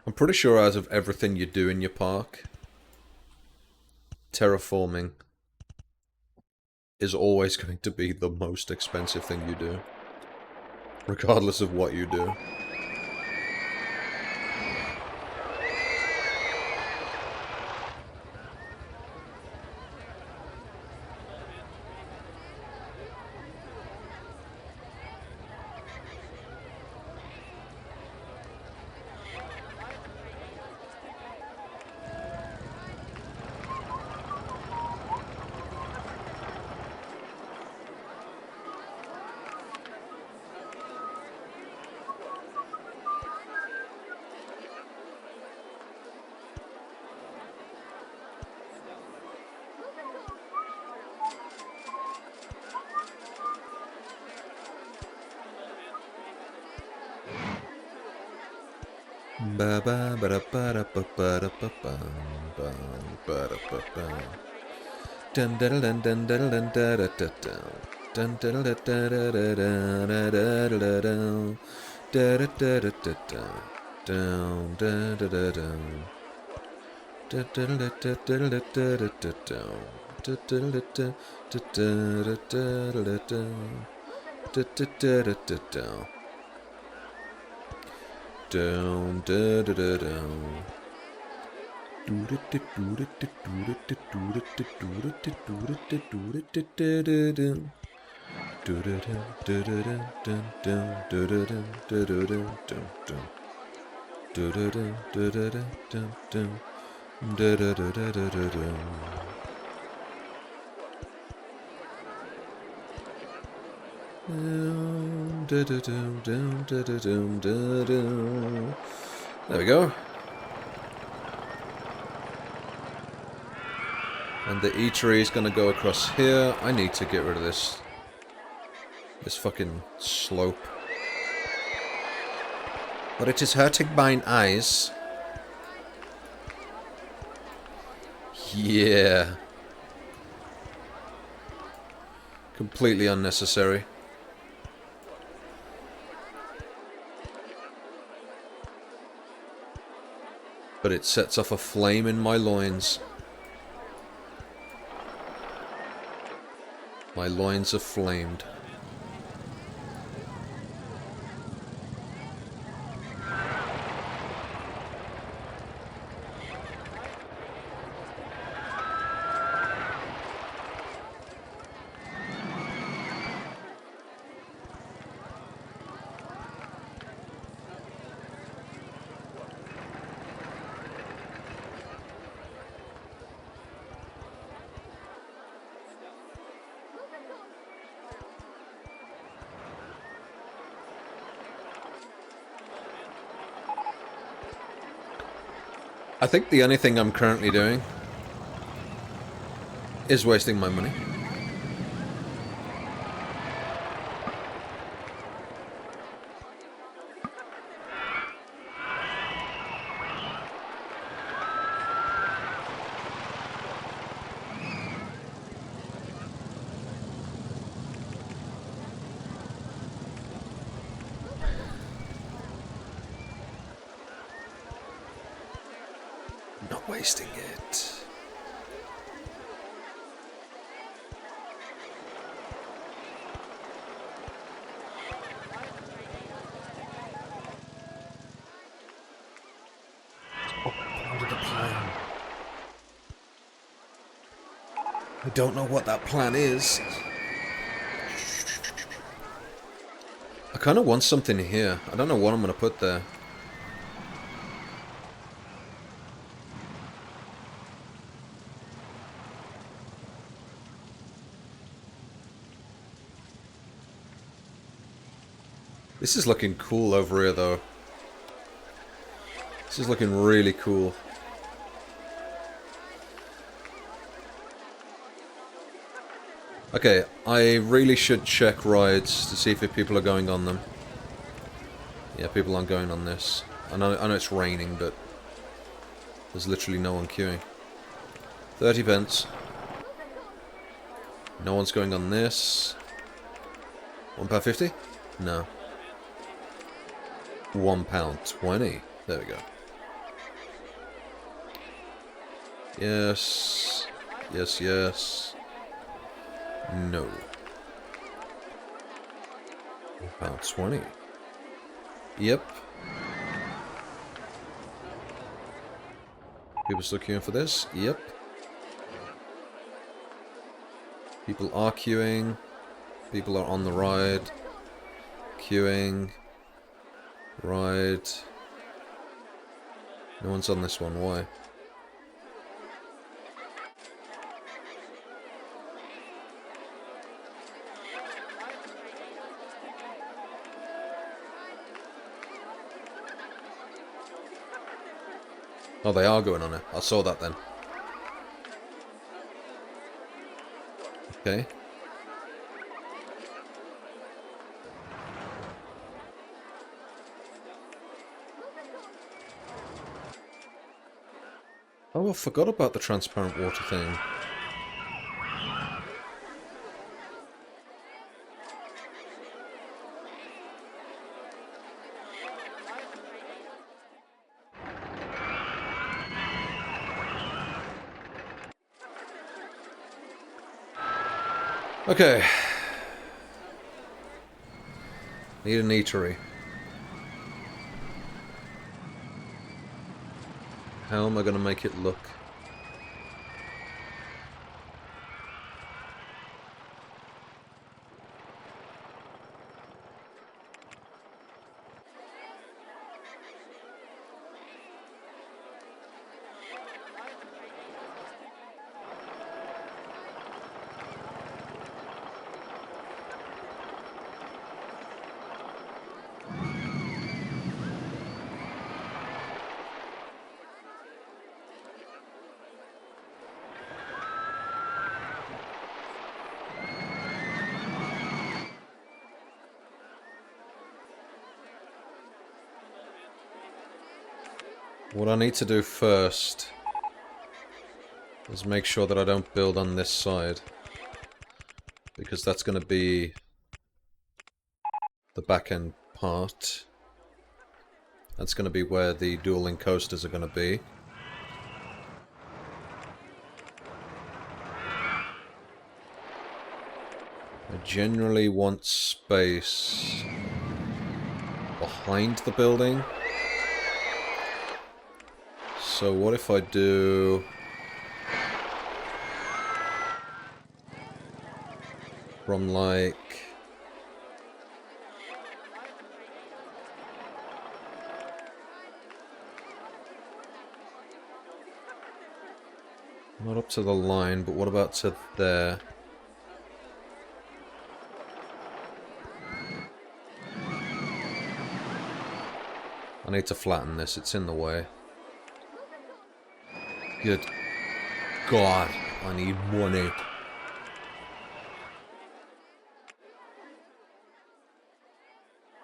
I'm pretty sure out of everything you do in your park, terraforming is always going to be the most expensive thing you do. Regardless of what you do. Ba ba ba da ba da ba ba da ba ba ba ba da ba ba. Dun da dun dun dun dun da da da da. Dun da da da da da da da da da da. Da da da da da da. Down da da da da. Da da da da da da da da da da. Da da da da da da da da da da. Da da da da da da. Down, da da da down. There we go. And the eatery is gonna go across here. I need to get rid of this fucking slope. But it is hurting mine eyes. Yeah. Completely unnecessary. But it sets off a flame in my loins. My loins are flamed. I think the only thing I'm currently doing is wasting my money. Not wasting it. I don't know what that plan is. I kind of want something here. I don't know what I'm going to put there. This is looking cool over here, though. This is looking really cool. Okay, I really should check rides to see if people are going on them. Yeah, people aren't going on this. I know it's raining, but there's literally no one queuing. 30 pence. No one's going on this. £1.50? No. £1.20. There we go. Yes. Yes, yes. No. £1.20. Yep. People still queuing for this? Yep. People are queuing. People are on the ride. Queuing. Ride. No one's on this one. Why? Oh, they are going on it. I saw that then. Okay. Oh, I forgot about the transparent water thing. Okay. Need an eatery. How am I going to make it look? What I need to do first is make sure that I don't build on this side, because that's going to be the back end part. That's going to be where the dueling coasters are going to be. I generally want space behind the building. So what if I do from like not up to the line, but what about to there? I need to flatten this, it's in the way. Good God, I need money.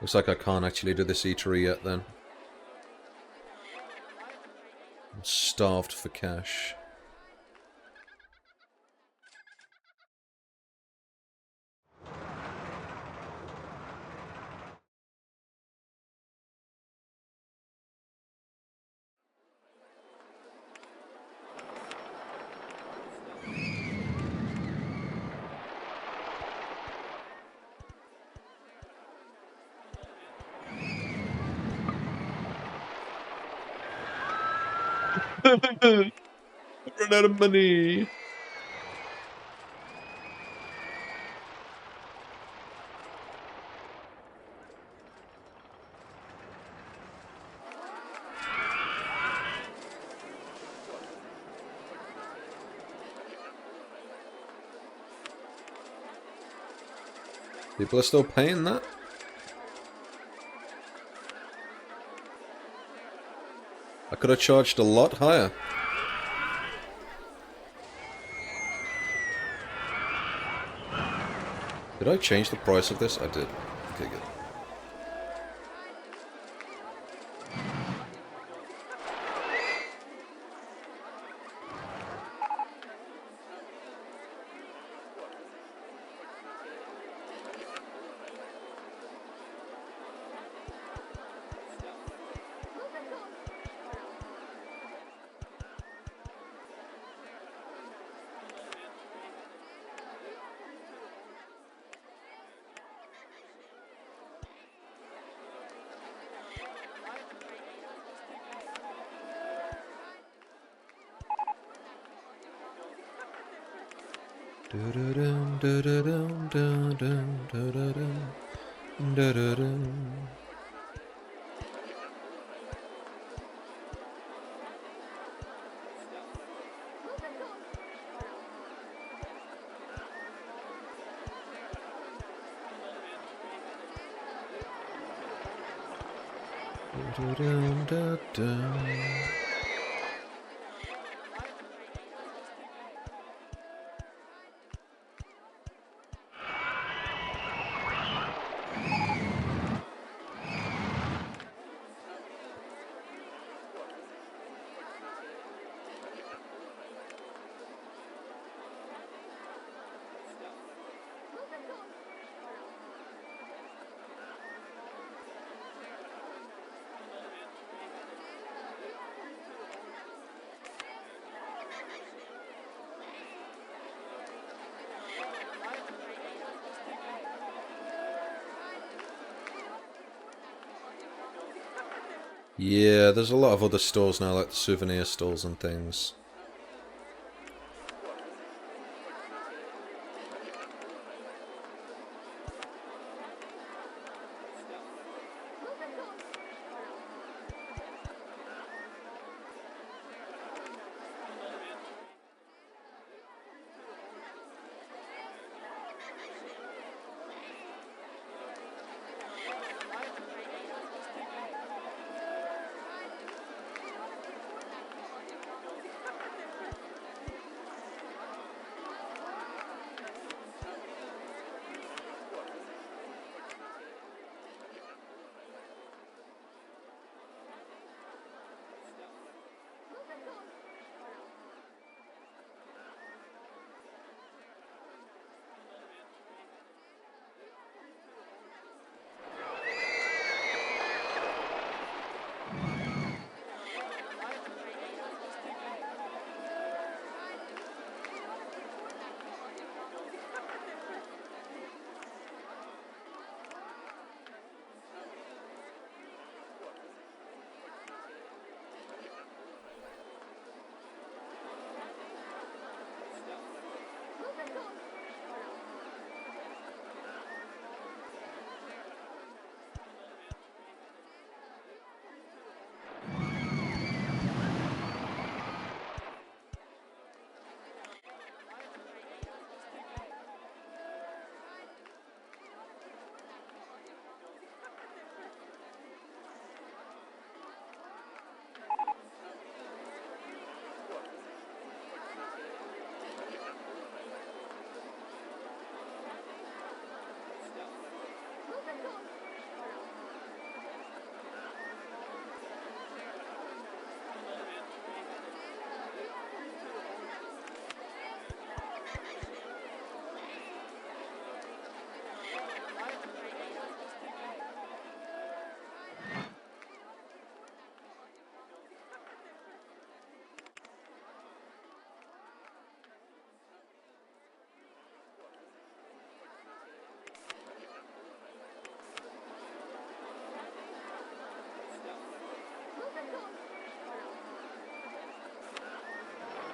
Looks like I can't actually do this eatery yet then. I'm starved for cash. Run out of money. People are still paying that? I could have charged a lot higher. Did I change the price of this? I did. Okay, good. Yeah, there's a lot of other stores now, like souvenir stores and things.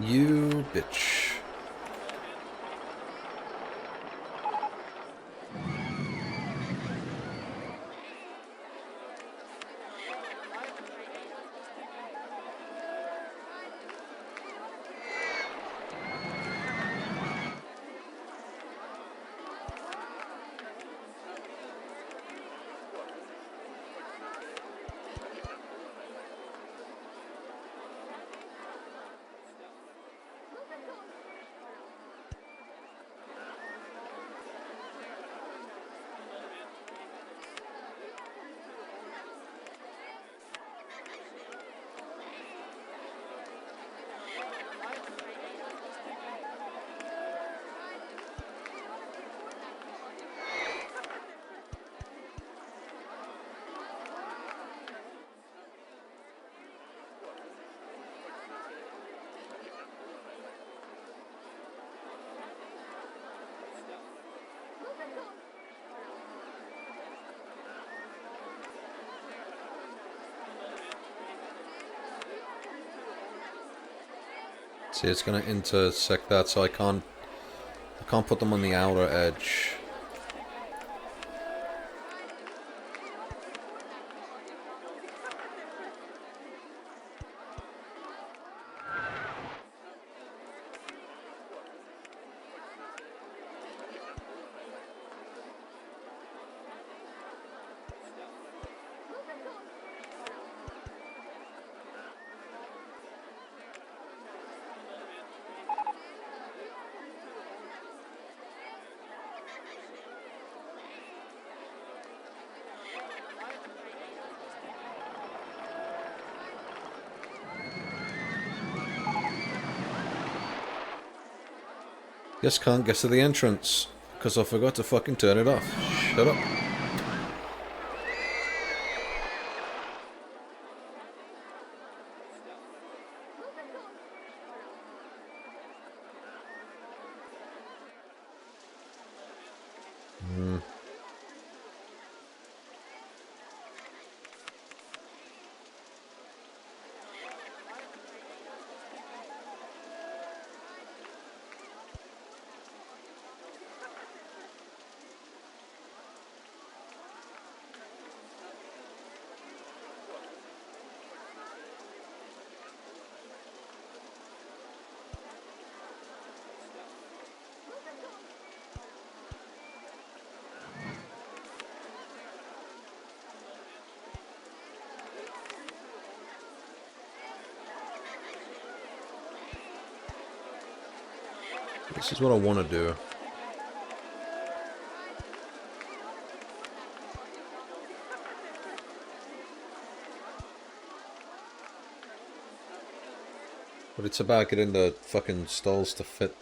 You bitch. See, it's gonna intersect that, so I can't put them on the outer edge. Just can't get to the entrance, because I forgot to fucking turn it off. Shut up. This is what I want to do. But it's about getting the fucking stalls to fit.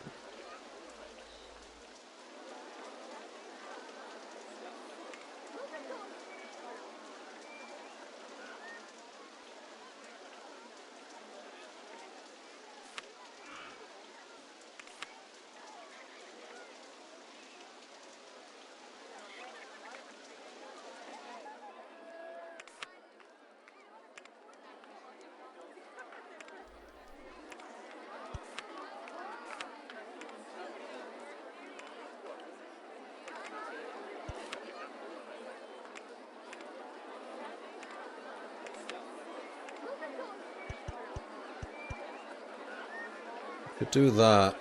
Could do that.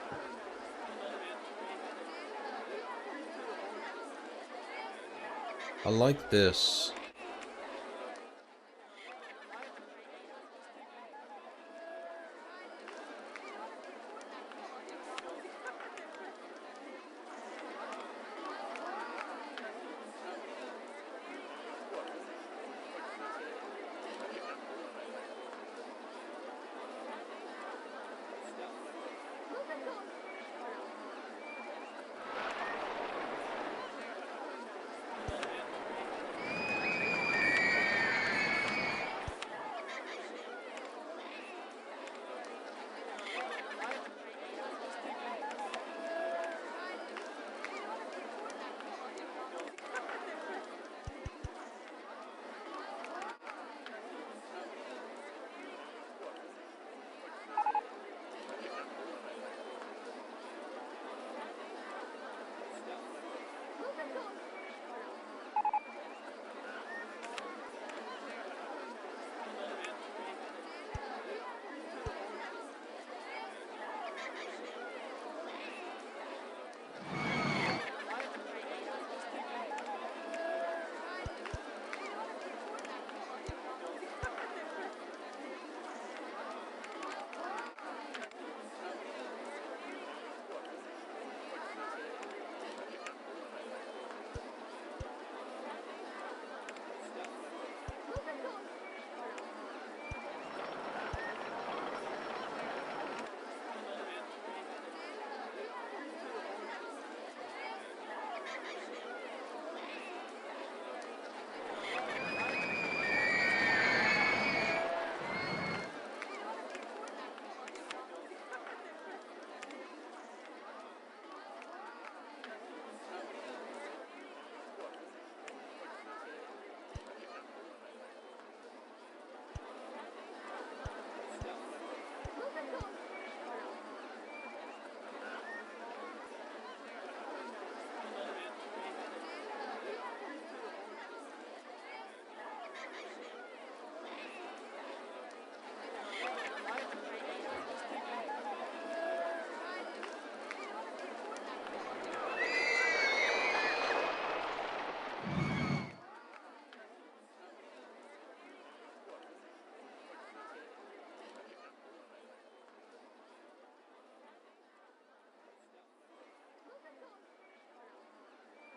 I like this.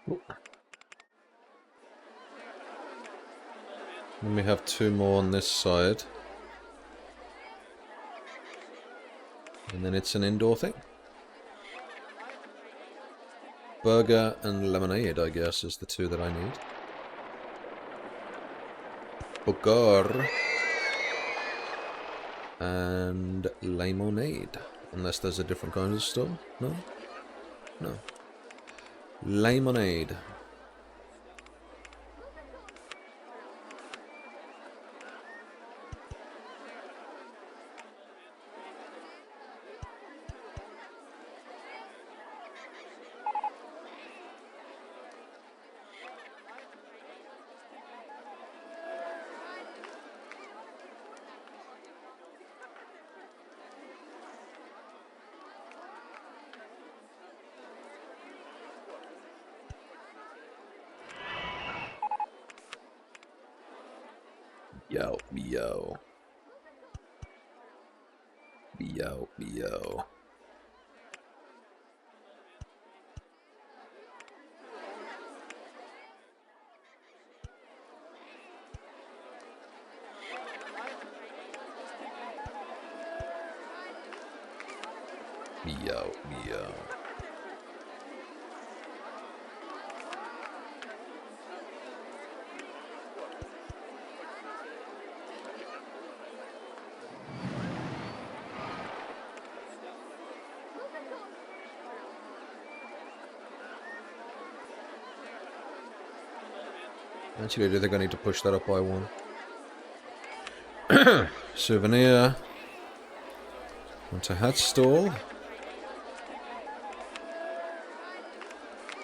Then we have 2 more on this side. And then it's an indoor thing. Burger and lemonade, I guess, is the 2 that I need. Burger and lemonade. Unless there's a different kind of store. No? No. Lemonade. Yo, yo. Yo, yo. Yo, yo. Actually, do think I need to push that up by 1. Souvenir. Onto hat stall.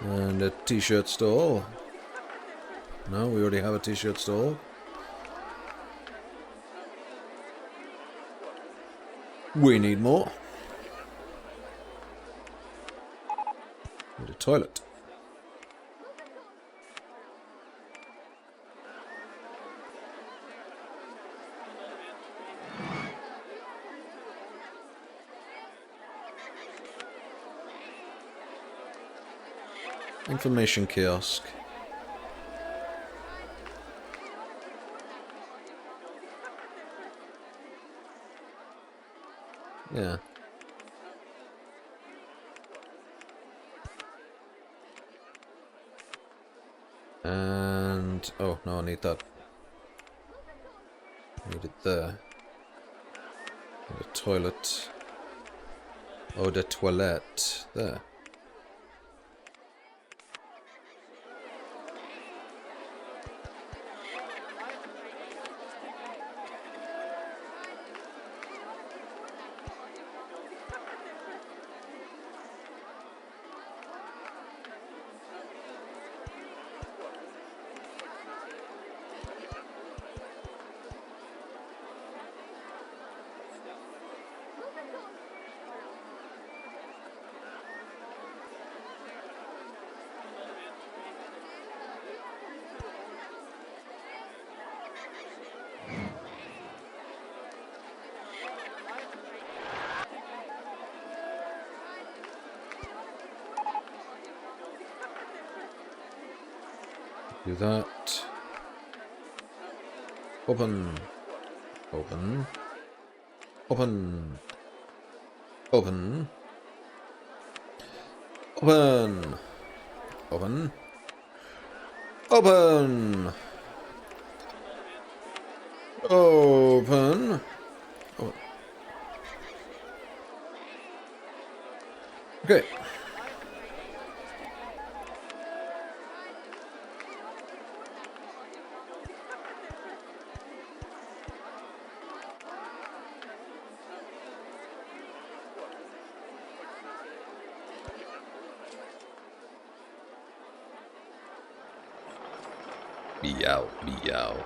And a t-shirt stall. No, we already have a t-shirt stall. We need more. Need a toilet. Information kiosk. Yeah. And... oh, no, I need that. I need it there. And a toilet. Oh, the toilet. There. Do that. Open. Open. Open. Open. Open. Open. Open. Open. Open. Okay. Meow, meow.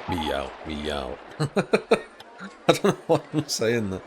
Meow, meow. I don't know why I'm saying that.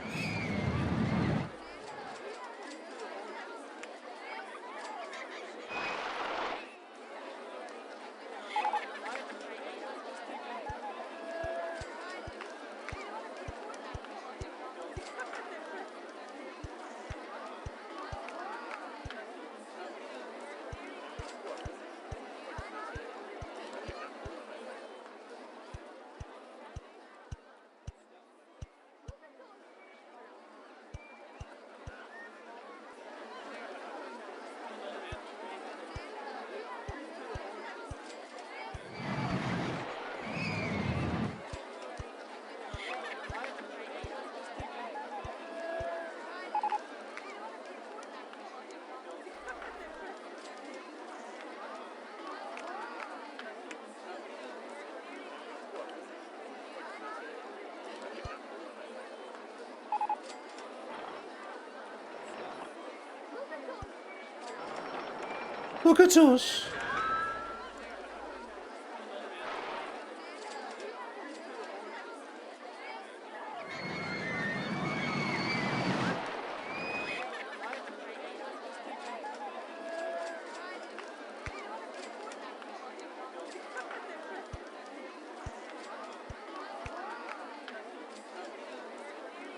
Look at us!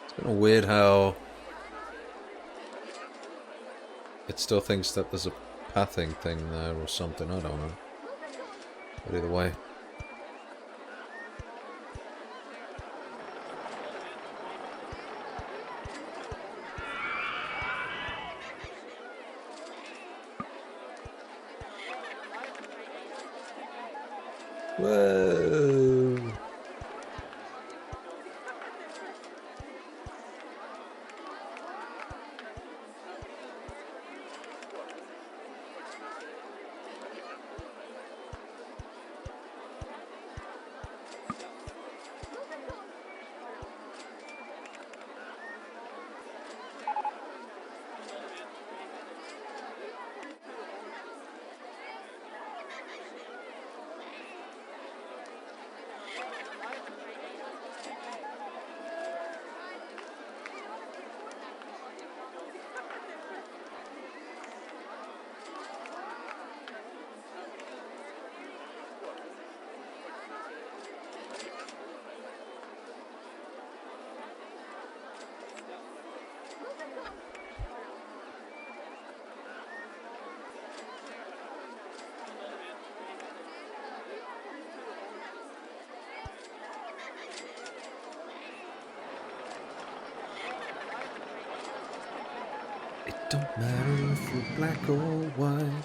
It's kind of weird how it still thinks that there's a pathing thing there or something, I don't know. But either way. Whoa! It don't matter if you're black or white.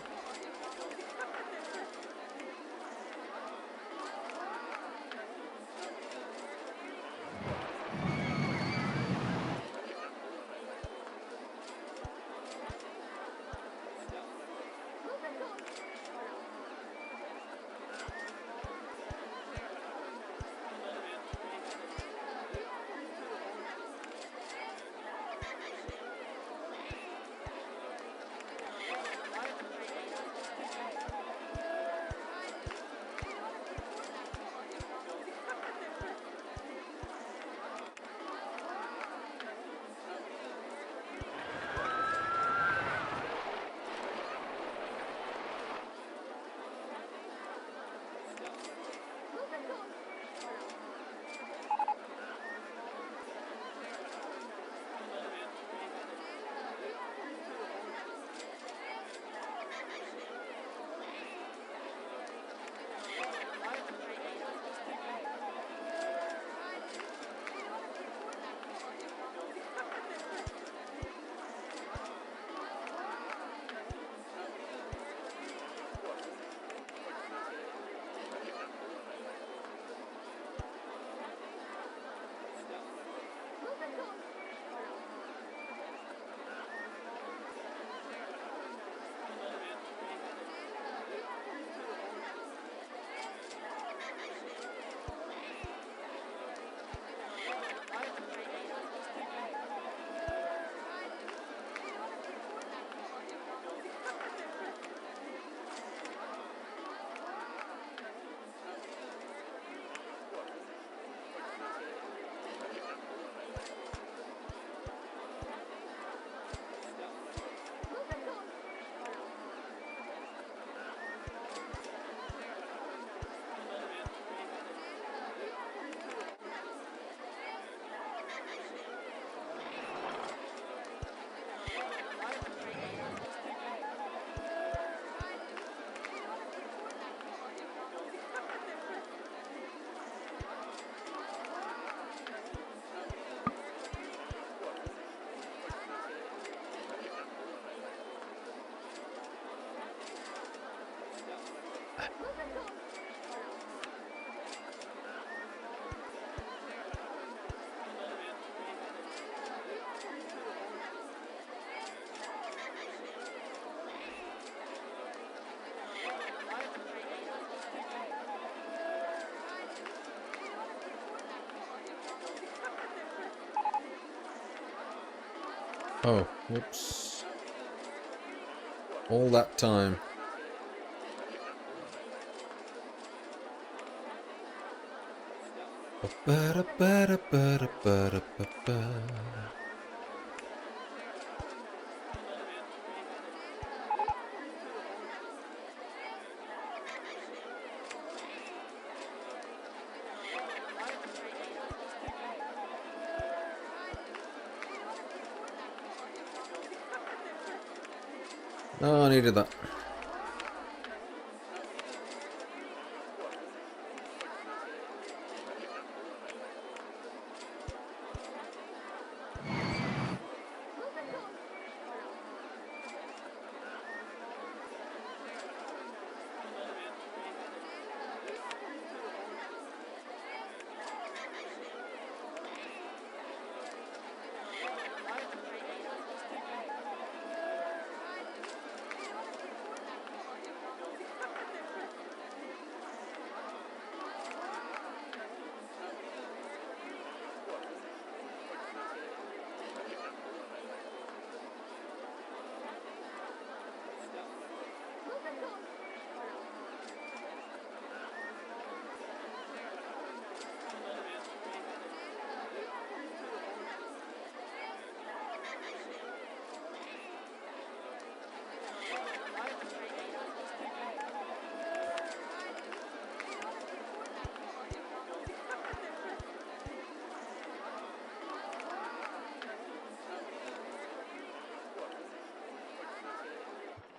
Oh, whoops. All that time. No, I needed that.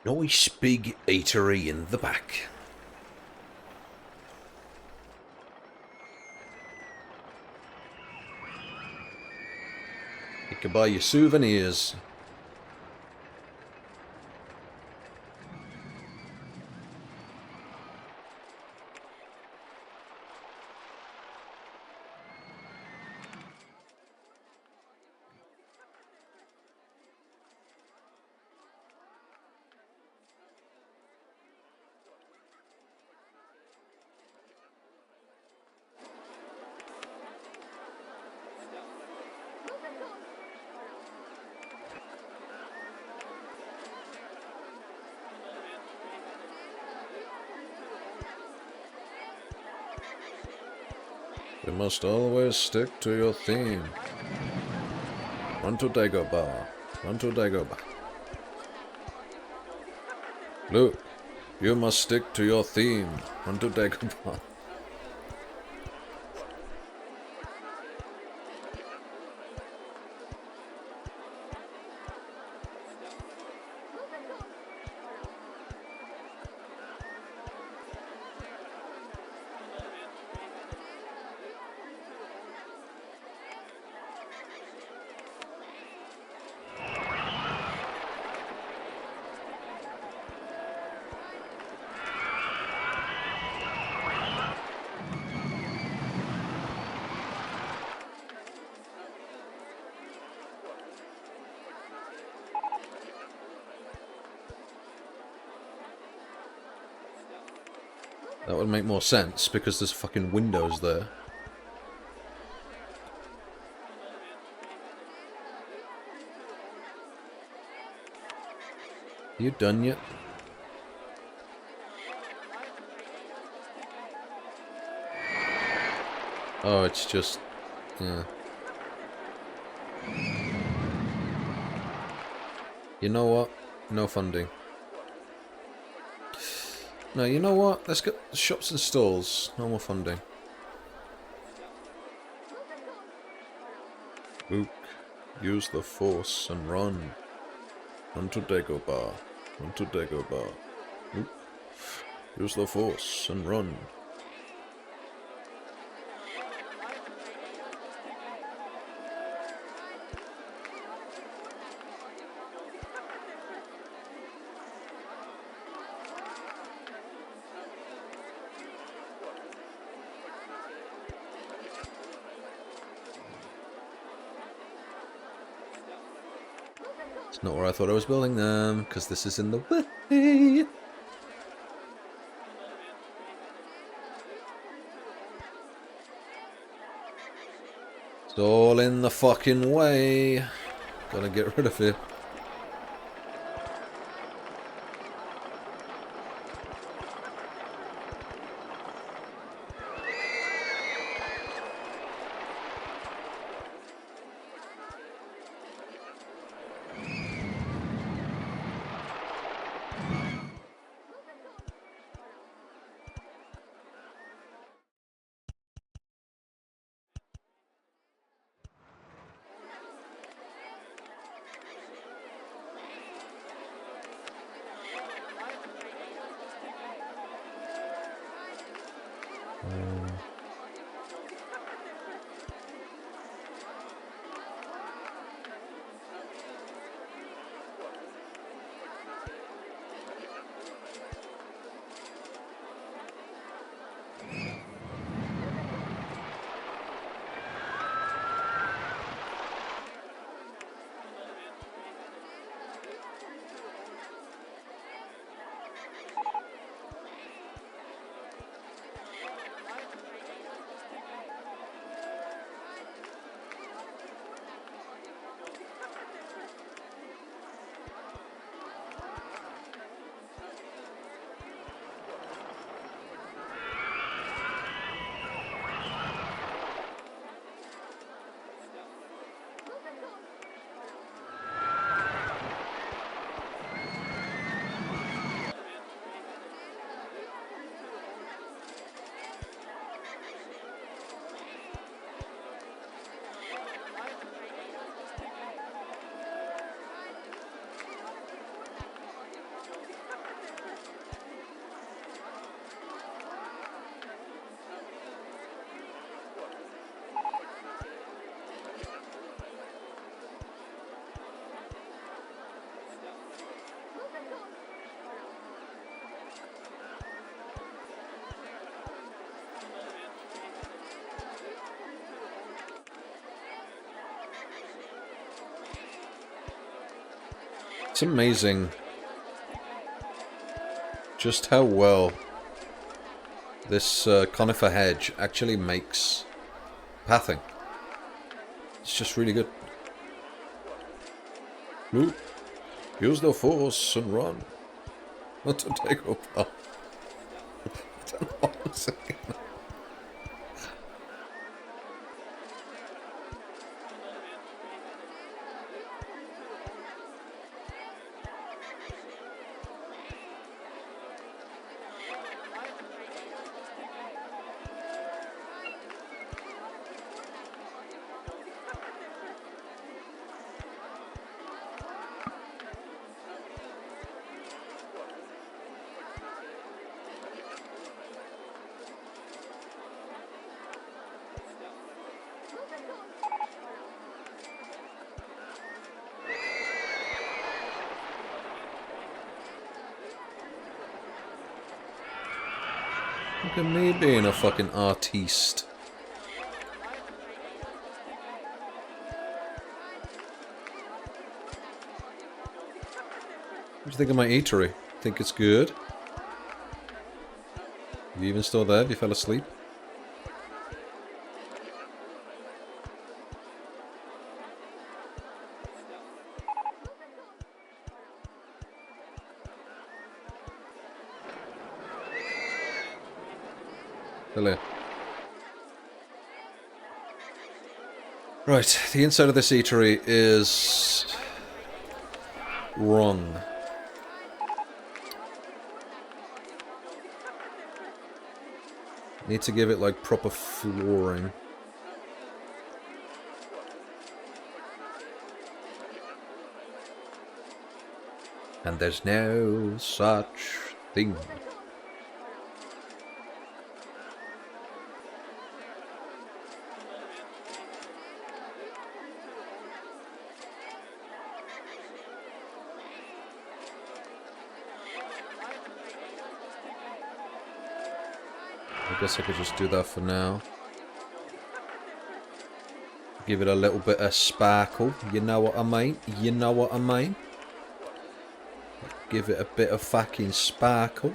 Nice big eatery in the back. You can buy your souvenirs. You must always stick to your theme. Run to Dagobah. Run to Dagobah. Luke, you must stick to your theme. Run to Dagobah. That would make more sense because there's fucking windows there. You done yet? Oh, it's just... yeah. You know what? No funding. No, you know what? Let's get the shops and stalls. No more funding. Luke, use the force and run. Run to Dagobah. Run to Dagobah. Luke, use the force and run. It's not where I thought I was building them, because this is in the way. It's all in the fucking way. Gotta get rid of it. It's amazing just how well this conifer hedge actually makes pathing. It's just really good. Ooh. Use the force and run. Not to take up. I don't know what I'm saying. Look at me being a fucking artiste. What do you think of my eatery? Think it's good? You even still there? You fell asleep? Hello. Right, the inside of this eatery is wrong. Need to give it like proper flooring. And there's no such thing. I guess I could just do that for now. Give it a little bit of sparkle, you know what I mean? You know what I mean? Give it a bit of fucking sparkle.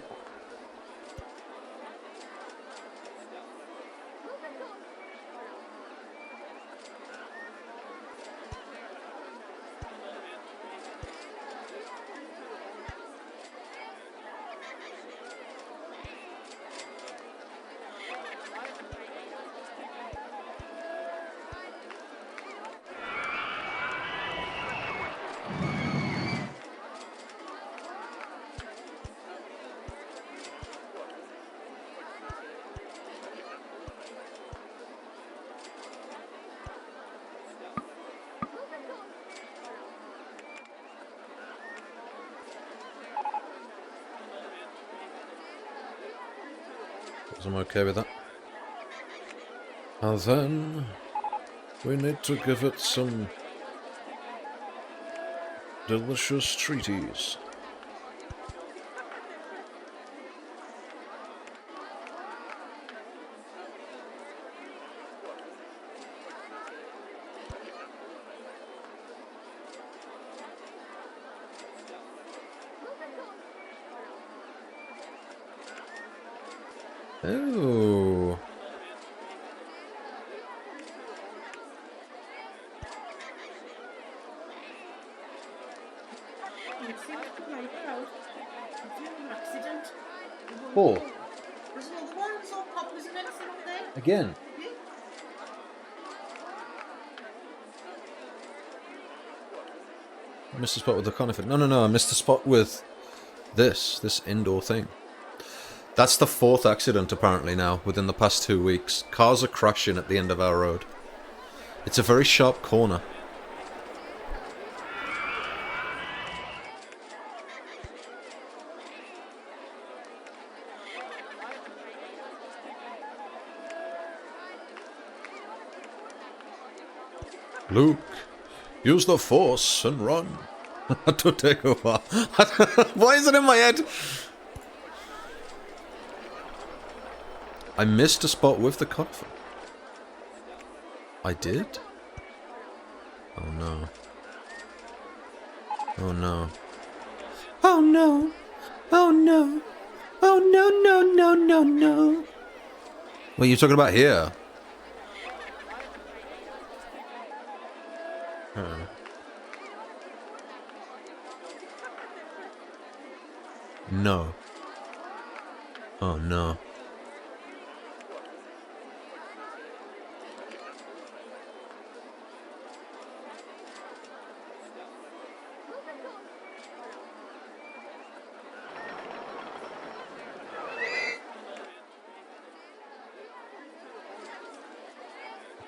I'm okay with that. And then we need to give it some delicious treaties. Oh. Four. There's another one. There's all poppers and everything up there. Again. Yeah. I missed the spot with the conifer. No, I missed the spot with this indoor thing. That's the 4th accident apparently now, within the past 2 weeks. Cars are crashing at the end of our road. It's a very sharp corner. Luke, use the force and run. To take a while. Why is it in my head? I missed a spot with the conifer. I did? Oh no. Oh no. Oh no. Oh no. Oh no. What are you talking about here? No. Oh no.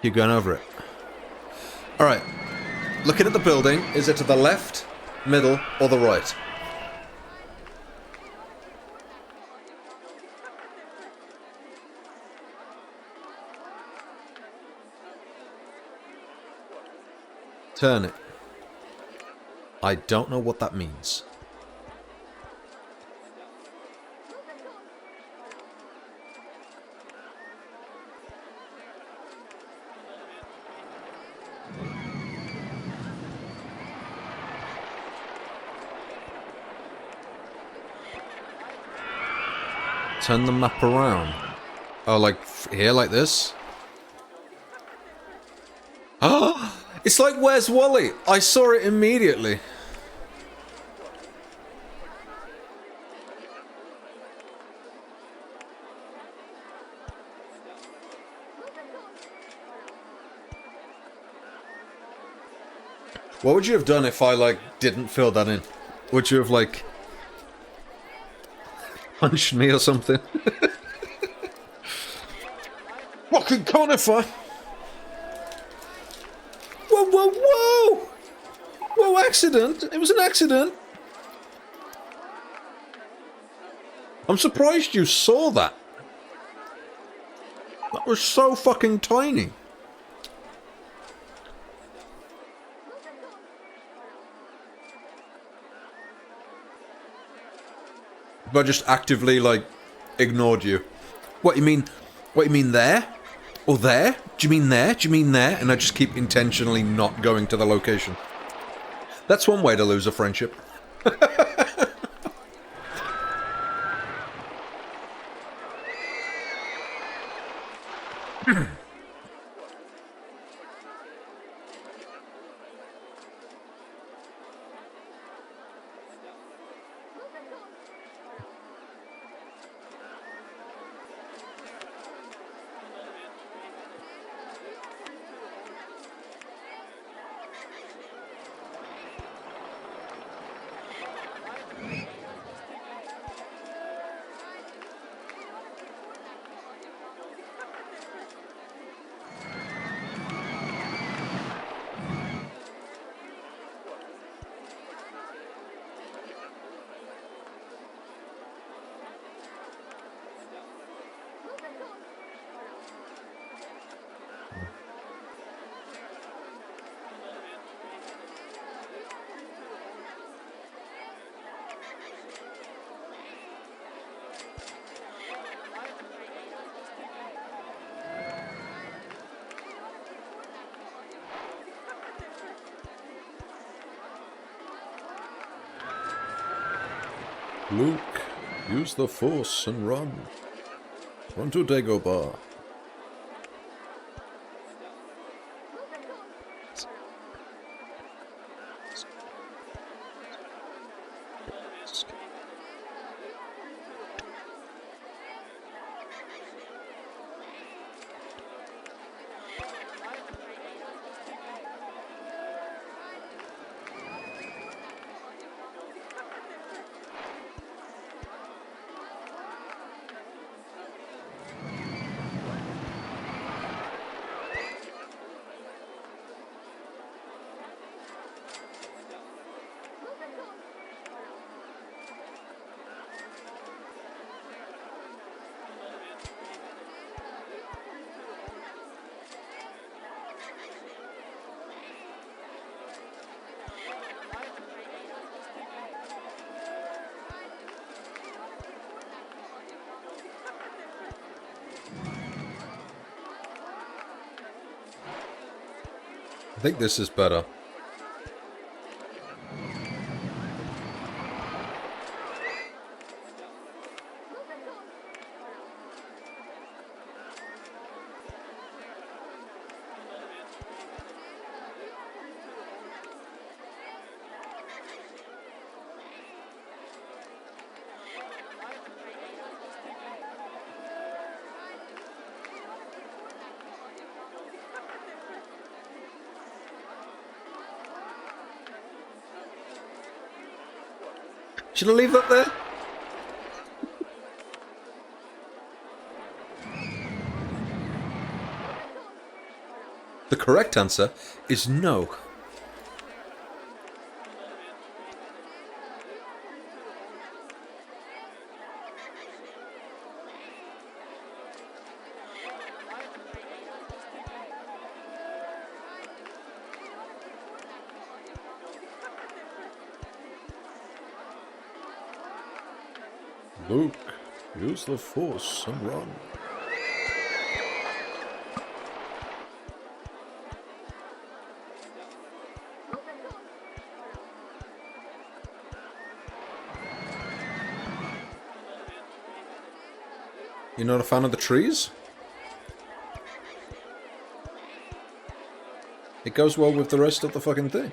Keep going over it. Alright. Looking at the building, is it to the left, middle, or the right? Turn it. I don't know what that means. Turn the map around. Oh, like here, like this? Oh! It's like Where's Wally? I saw it immediately. What would you have done if I, like, didn't fill that in? Would you have, like, punched me or something? Fucking conifer! Whoa! Whoa, accident! It was an accident! I'm surprised you saw that. That was so fucking tiny. But I just actively, like, ignored you. What you mean there? Or there? Do you mean there? Do you mean there? And I just keep intentionally not going to the location. That's one way to lose a friendship. Luke, use the force and run. Run to Dagobah. I think this is better. Should I leave that there? The correct answer is no. Luke, use the force and run. You're not a fan of the trees? It goes well with the rest of the fucking thing.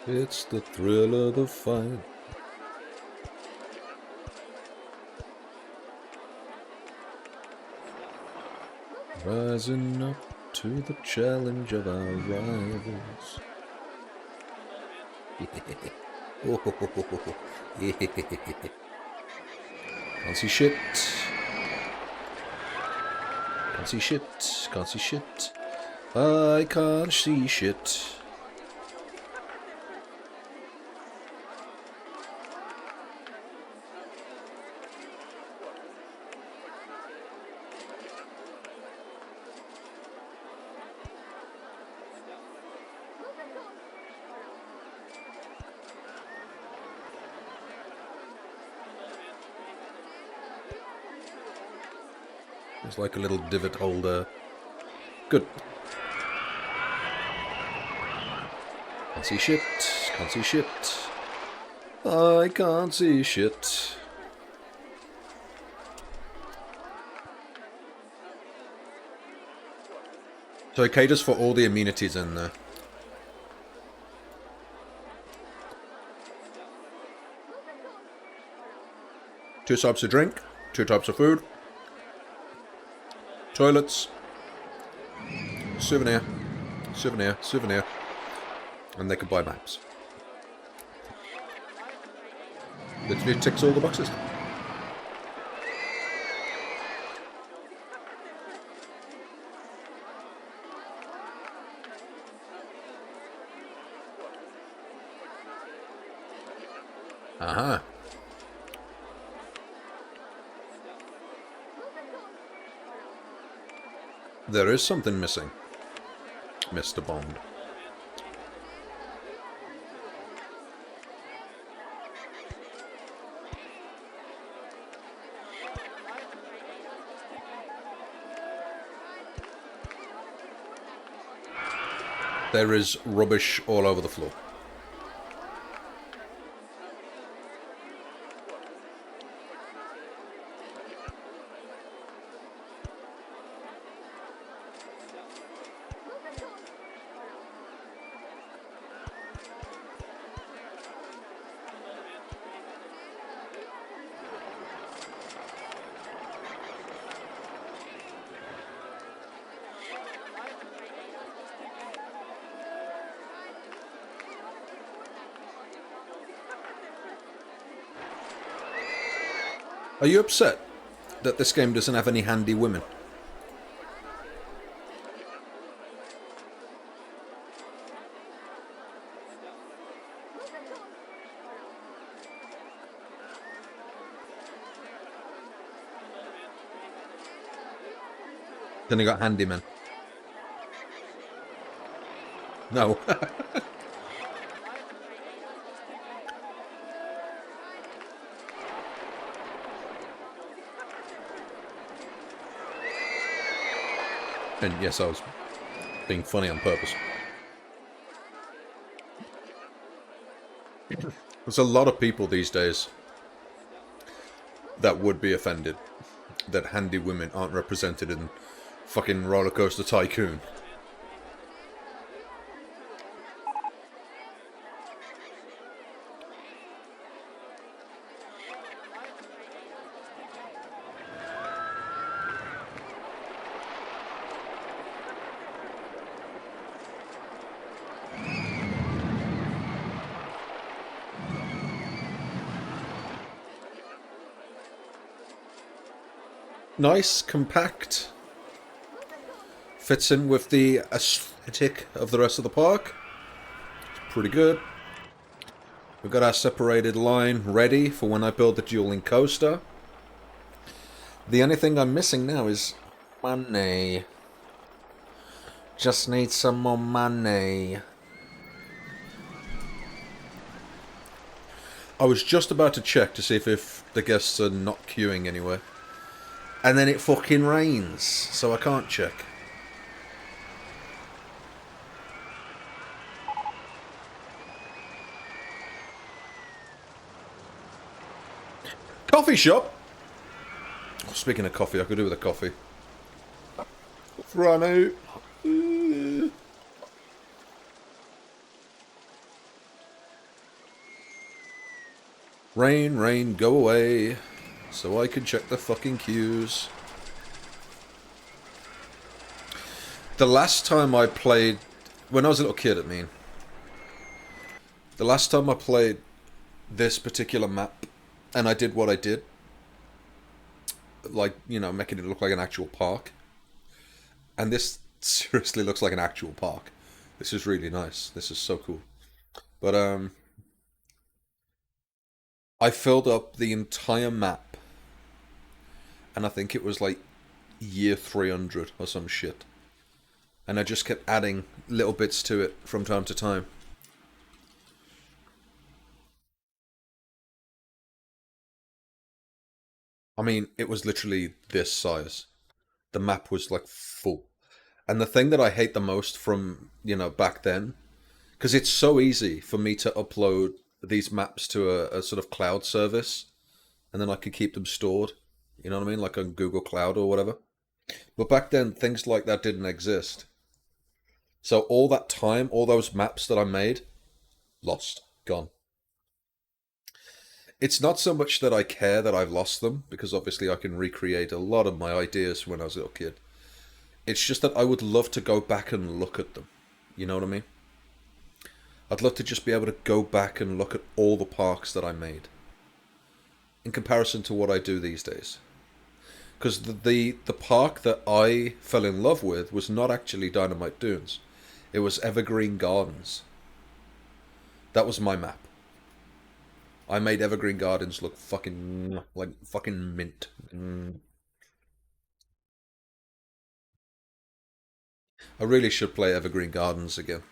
It's the thrill of the fight. Rising up to the challenge of our rivals. Can't see shit. Can't see shit. Can't see shit. I can't see shit. It's like a little divot holder. Good. Can't see shit. Can't see shit. I can't see shit. So it caters for all the amenities in there. Two types of drink, two types of food, toilets, souvenir, souvenir, souvenir, and they can buy maps. Literally ticks all the boxes. Aha. There is something missing, Mr. Bond. There is rubbish all over the floor. Are you upset that this game doesn't have any handy women? Then you got handymen. No. And yes, I was being funny on purpose. There's a lot of people these days that would be offended that handy women aren't represented in fucking RollerCoaster Tycoon. Nice, compact. Fits in with the aesthetic of the rest of the park. It's pretty good. We've got our separated line ready for when I build the dueling coaster. The only thing I'm missing now is money. Just need some more money. I was just about to check to see if the guests are not queuing anywhere. And then it fucking rains, so I can't check. Coffee shop! Oh, speaking of coffee, I could do with a coffee. Run out. Rain, rain, go away. So I can check the fucking queues. The last time I played... When I was a little kid, I mean. The last time I played this particular map, and I did what I did, like, you know, making it look like an actual park. And this seriously looks like an actual park. This is really nice. This is so cool. But, I filled up the entire map. And I think it was like year 300 or some shit. And I just kept adding little bits to it from time to time. I mean, it was literally this size. The map was like full. And the thing that I hate the most from, you know, back then, Because it's so easy for me to upload these maps to a sort of cloud service, and then I could keep them stored. You know what I mean? Like on Google Cloud or whatever. But back then, things like that didn't exist. So all that time, all those maps that I made, lost, gone. It's not so much that I care that I've lost them, because obviously I can recreate a lot of my ideas when I was a little kid. It's just that I would love to go back and look at them. You know what I mean? I'd love to just be able to go back and look at all the parks that I made, in comparison to what I do these days. Because the park that I fell in love with was not actually Dynamite Dunes. It was Evergreen Gardens. That was my map. I made Evergreen Gardens look fucking like fucking mint. I really should play Evergreen Gardens again.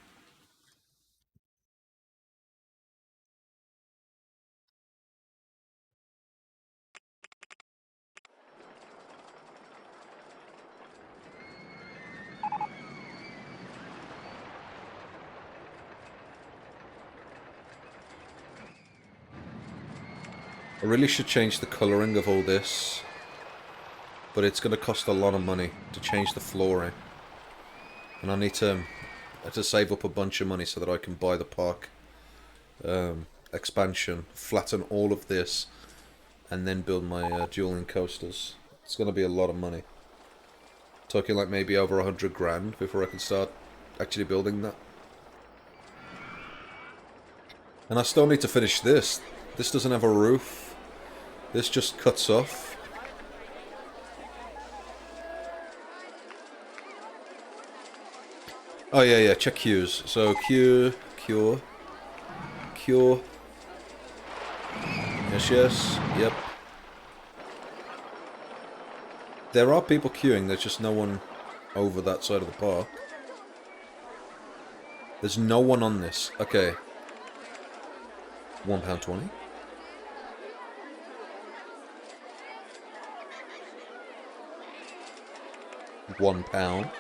I really should change the colouring of all this, but it's going to cost a lot of money to change the flooring, and I need to save up a bunch of money so that I can buy the park expansion, flatten all of this, and then build my dueling coasters. It's going to be a lot of money. Talking like maybe over 100 grand before I can start actually building that. And I still need to finish this. This doesn't have a roof. This just cuts off. Oh yeah, check queues. So queue, cure. Yes, yep. There are people queuing, there's just no one over that side of the park. There's no one on this. Okay. £1.20. £1.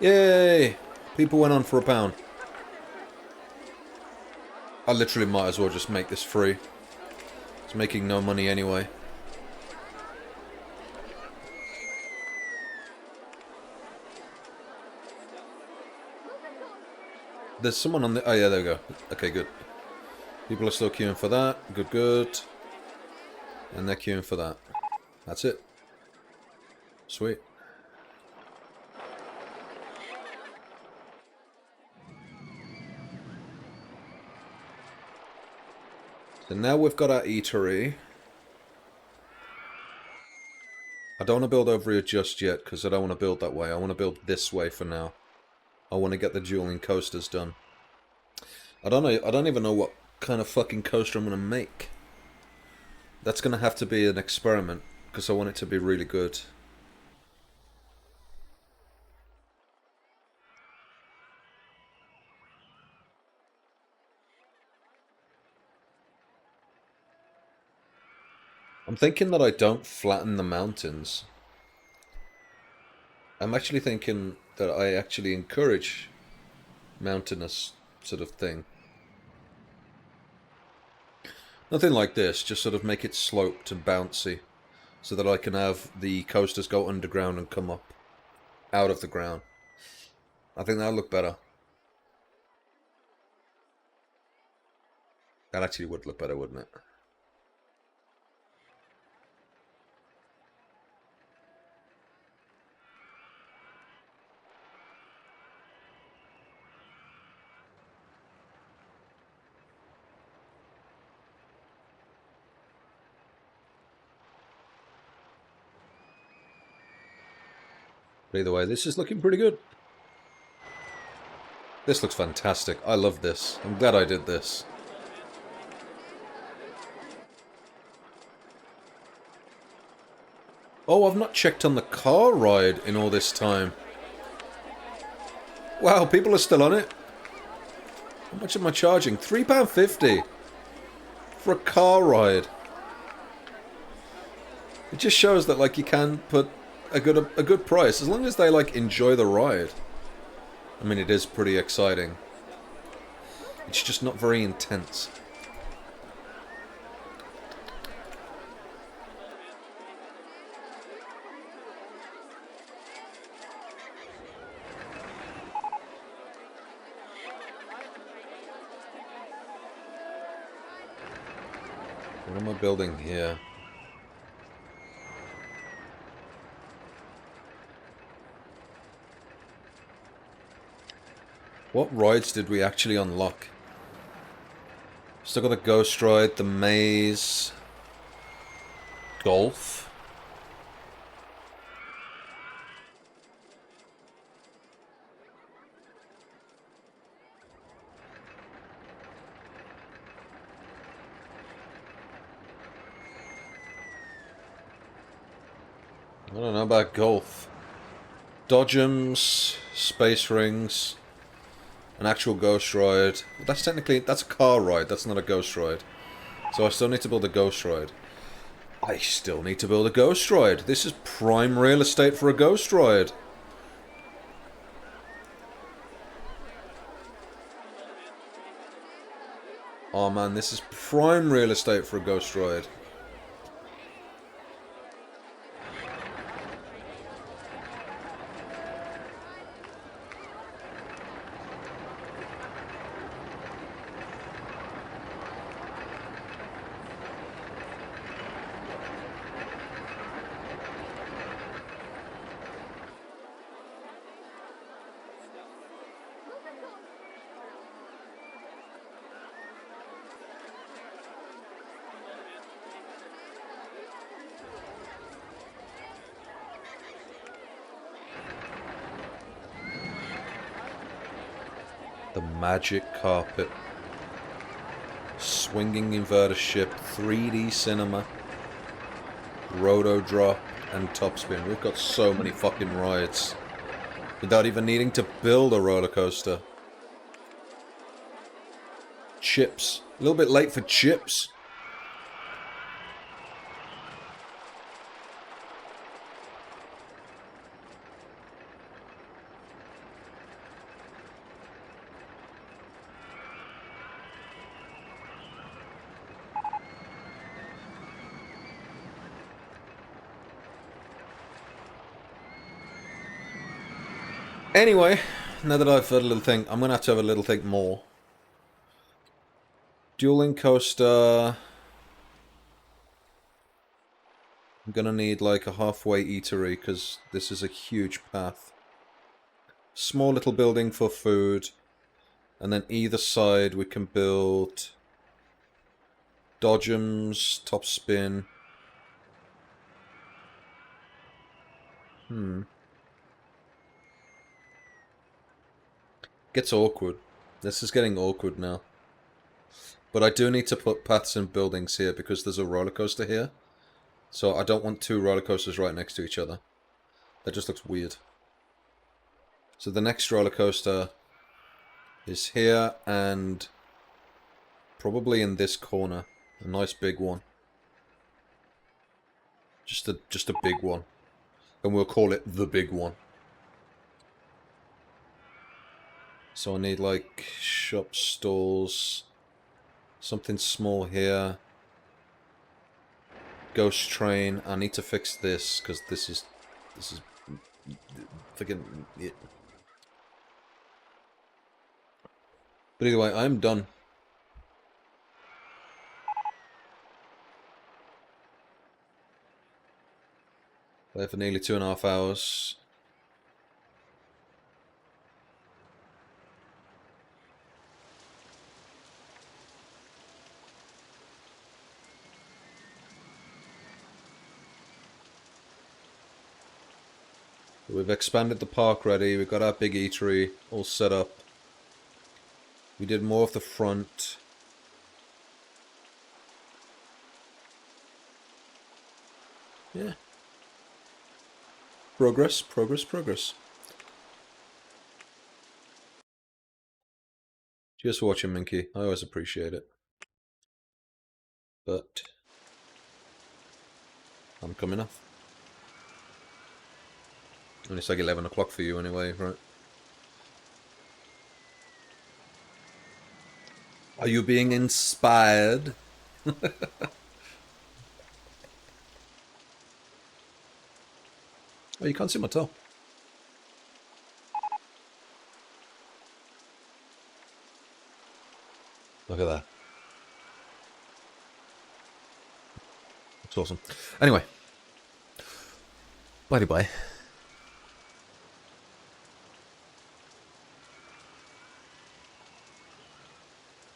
Yay! People went on for £1. I literally might as well just make this free. It's making no money anyway. There's someone on the... Oh yeah, there we go. Okay, good. People are still queuing for that. Good. And they're queuing for that. That's it. Sweet. So now we've got our eatery. I don't want to build over here just yet, because I don't want to build that way. I want to build this way for now. I want to get the dueling coasters done. I don't know. I don't even know what kind of fucking coaster I'm going to make. That's going to have to be an experiment, because I want it to be really good. I'm thinking that I don't flatten the mountains. I'm actually thinking that I actually encourage mountainous sort of thing. Nothing like this, just sort of make it sloped and bouncy, so that I can have the coasters go underground and come up out of the ground. I think that'll look better. That actually would look better, wouldn't it? But either way, this is looking pretty good. This looks fantastic. I love this. I'm glad I did this. Oh, I've not checked on the car ride in all this time. Wow, people are still on it. How much am I charging? £3.50 for a car ride. It just shows that, like, you can put a good price as long as they, like, enjoy the ride. I mean, it is pretty exciting. It's just not very intense. What am I building here? What rides did we actually unlock? Still got the Ghost Ride, the Maze, Golf. I don't know about Golf. Dodgems, Space Rings, an actual Ghost Ride. Well, that's technically, that's a car ride, that's not a Ghost Ride. So I still need to build a Ghost Ride. I still need to build a Ghost Ride. This is prime real estate for a Ghost Ride. Oh man, this is prime real estate for a Ghost Ride. The magic carpet. Swinging inverter ship, 3D cinema, roto drop, and topspin. We've got so many fucking rides without even needing to build a roller coaster. Chips. A little bit late for chips. Anyway, now that I've had a little think, I'm going to have a little think more. Dueling coaster. I'm going to need like a halfway eatery because this is a huge path. Small little building for food. And then either side we can build dodgems, top spin. Gets awkward. This is getting awkward now. But I do need to put paths and buildings here because there's a roller coaster here. So I don't want two roller coasters right next to each other. That just looks weird. So the next roller coaster is here and probably in this corner. A nice big one. Just a big one. And we'll call it the big one. So I need like shop stalls. Something small here. Ghost train. I need to fix this because this is freaking it. But either way, I'm done. There for nearly 2.5 hours. We've expanded the park ready. We've got our big eatery all set up. We did more of the front. Yeah. Progress, progress, progress. Cheers for watching, Minky. I always appreciate it. But I'm coming off. And it's like 11 o'clock for you anyway, right? Are you being inspired? Oh, you can't see my toe. Look at that. It's awesome. Anyway. Bye-bye.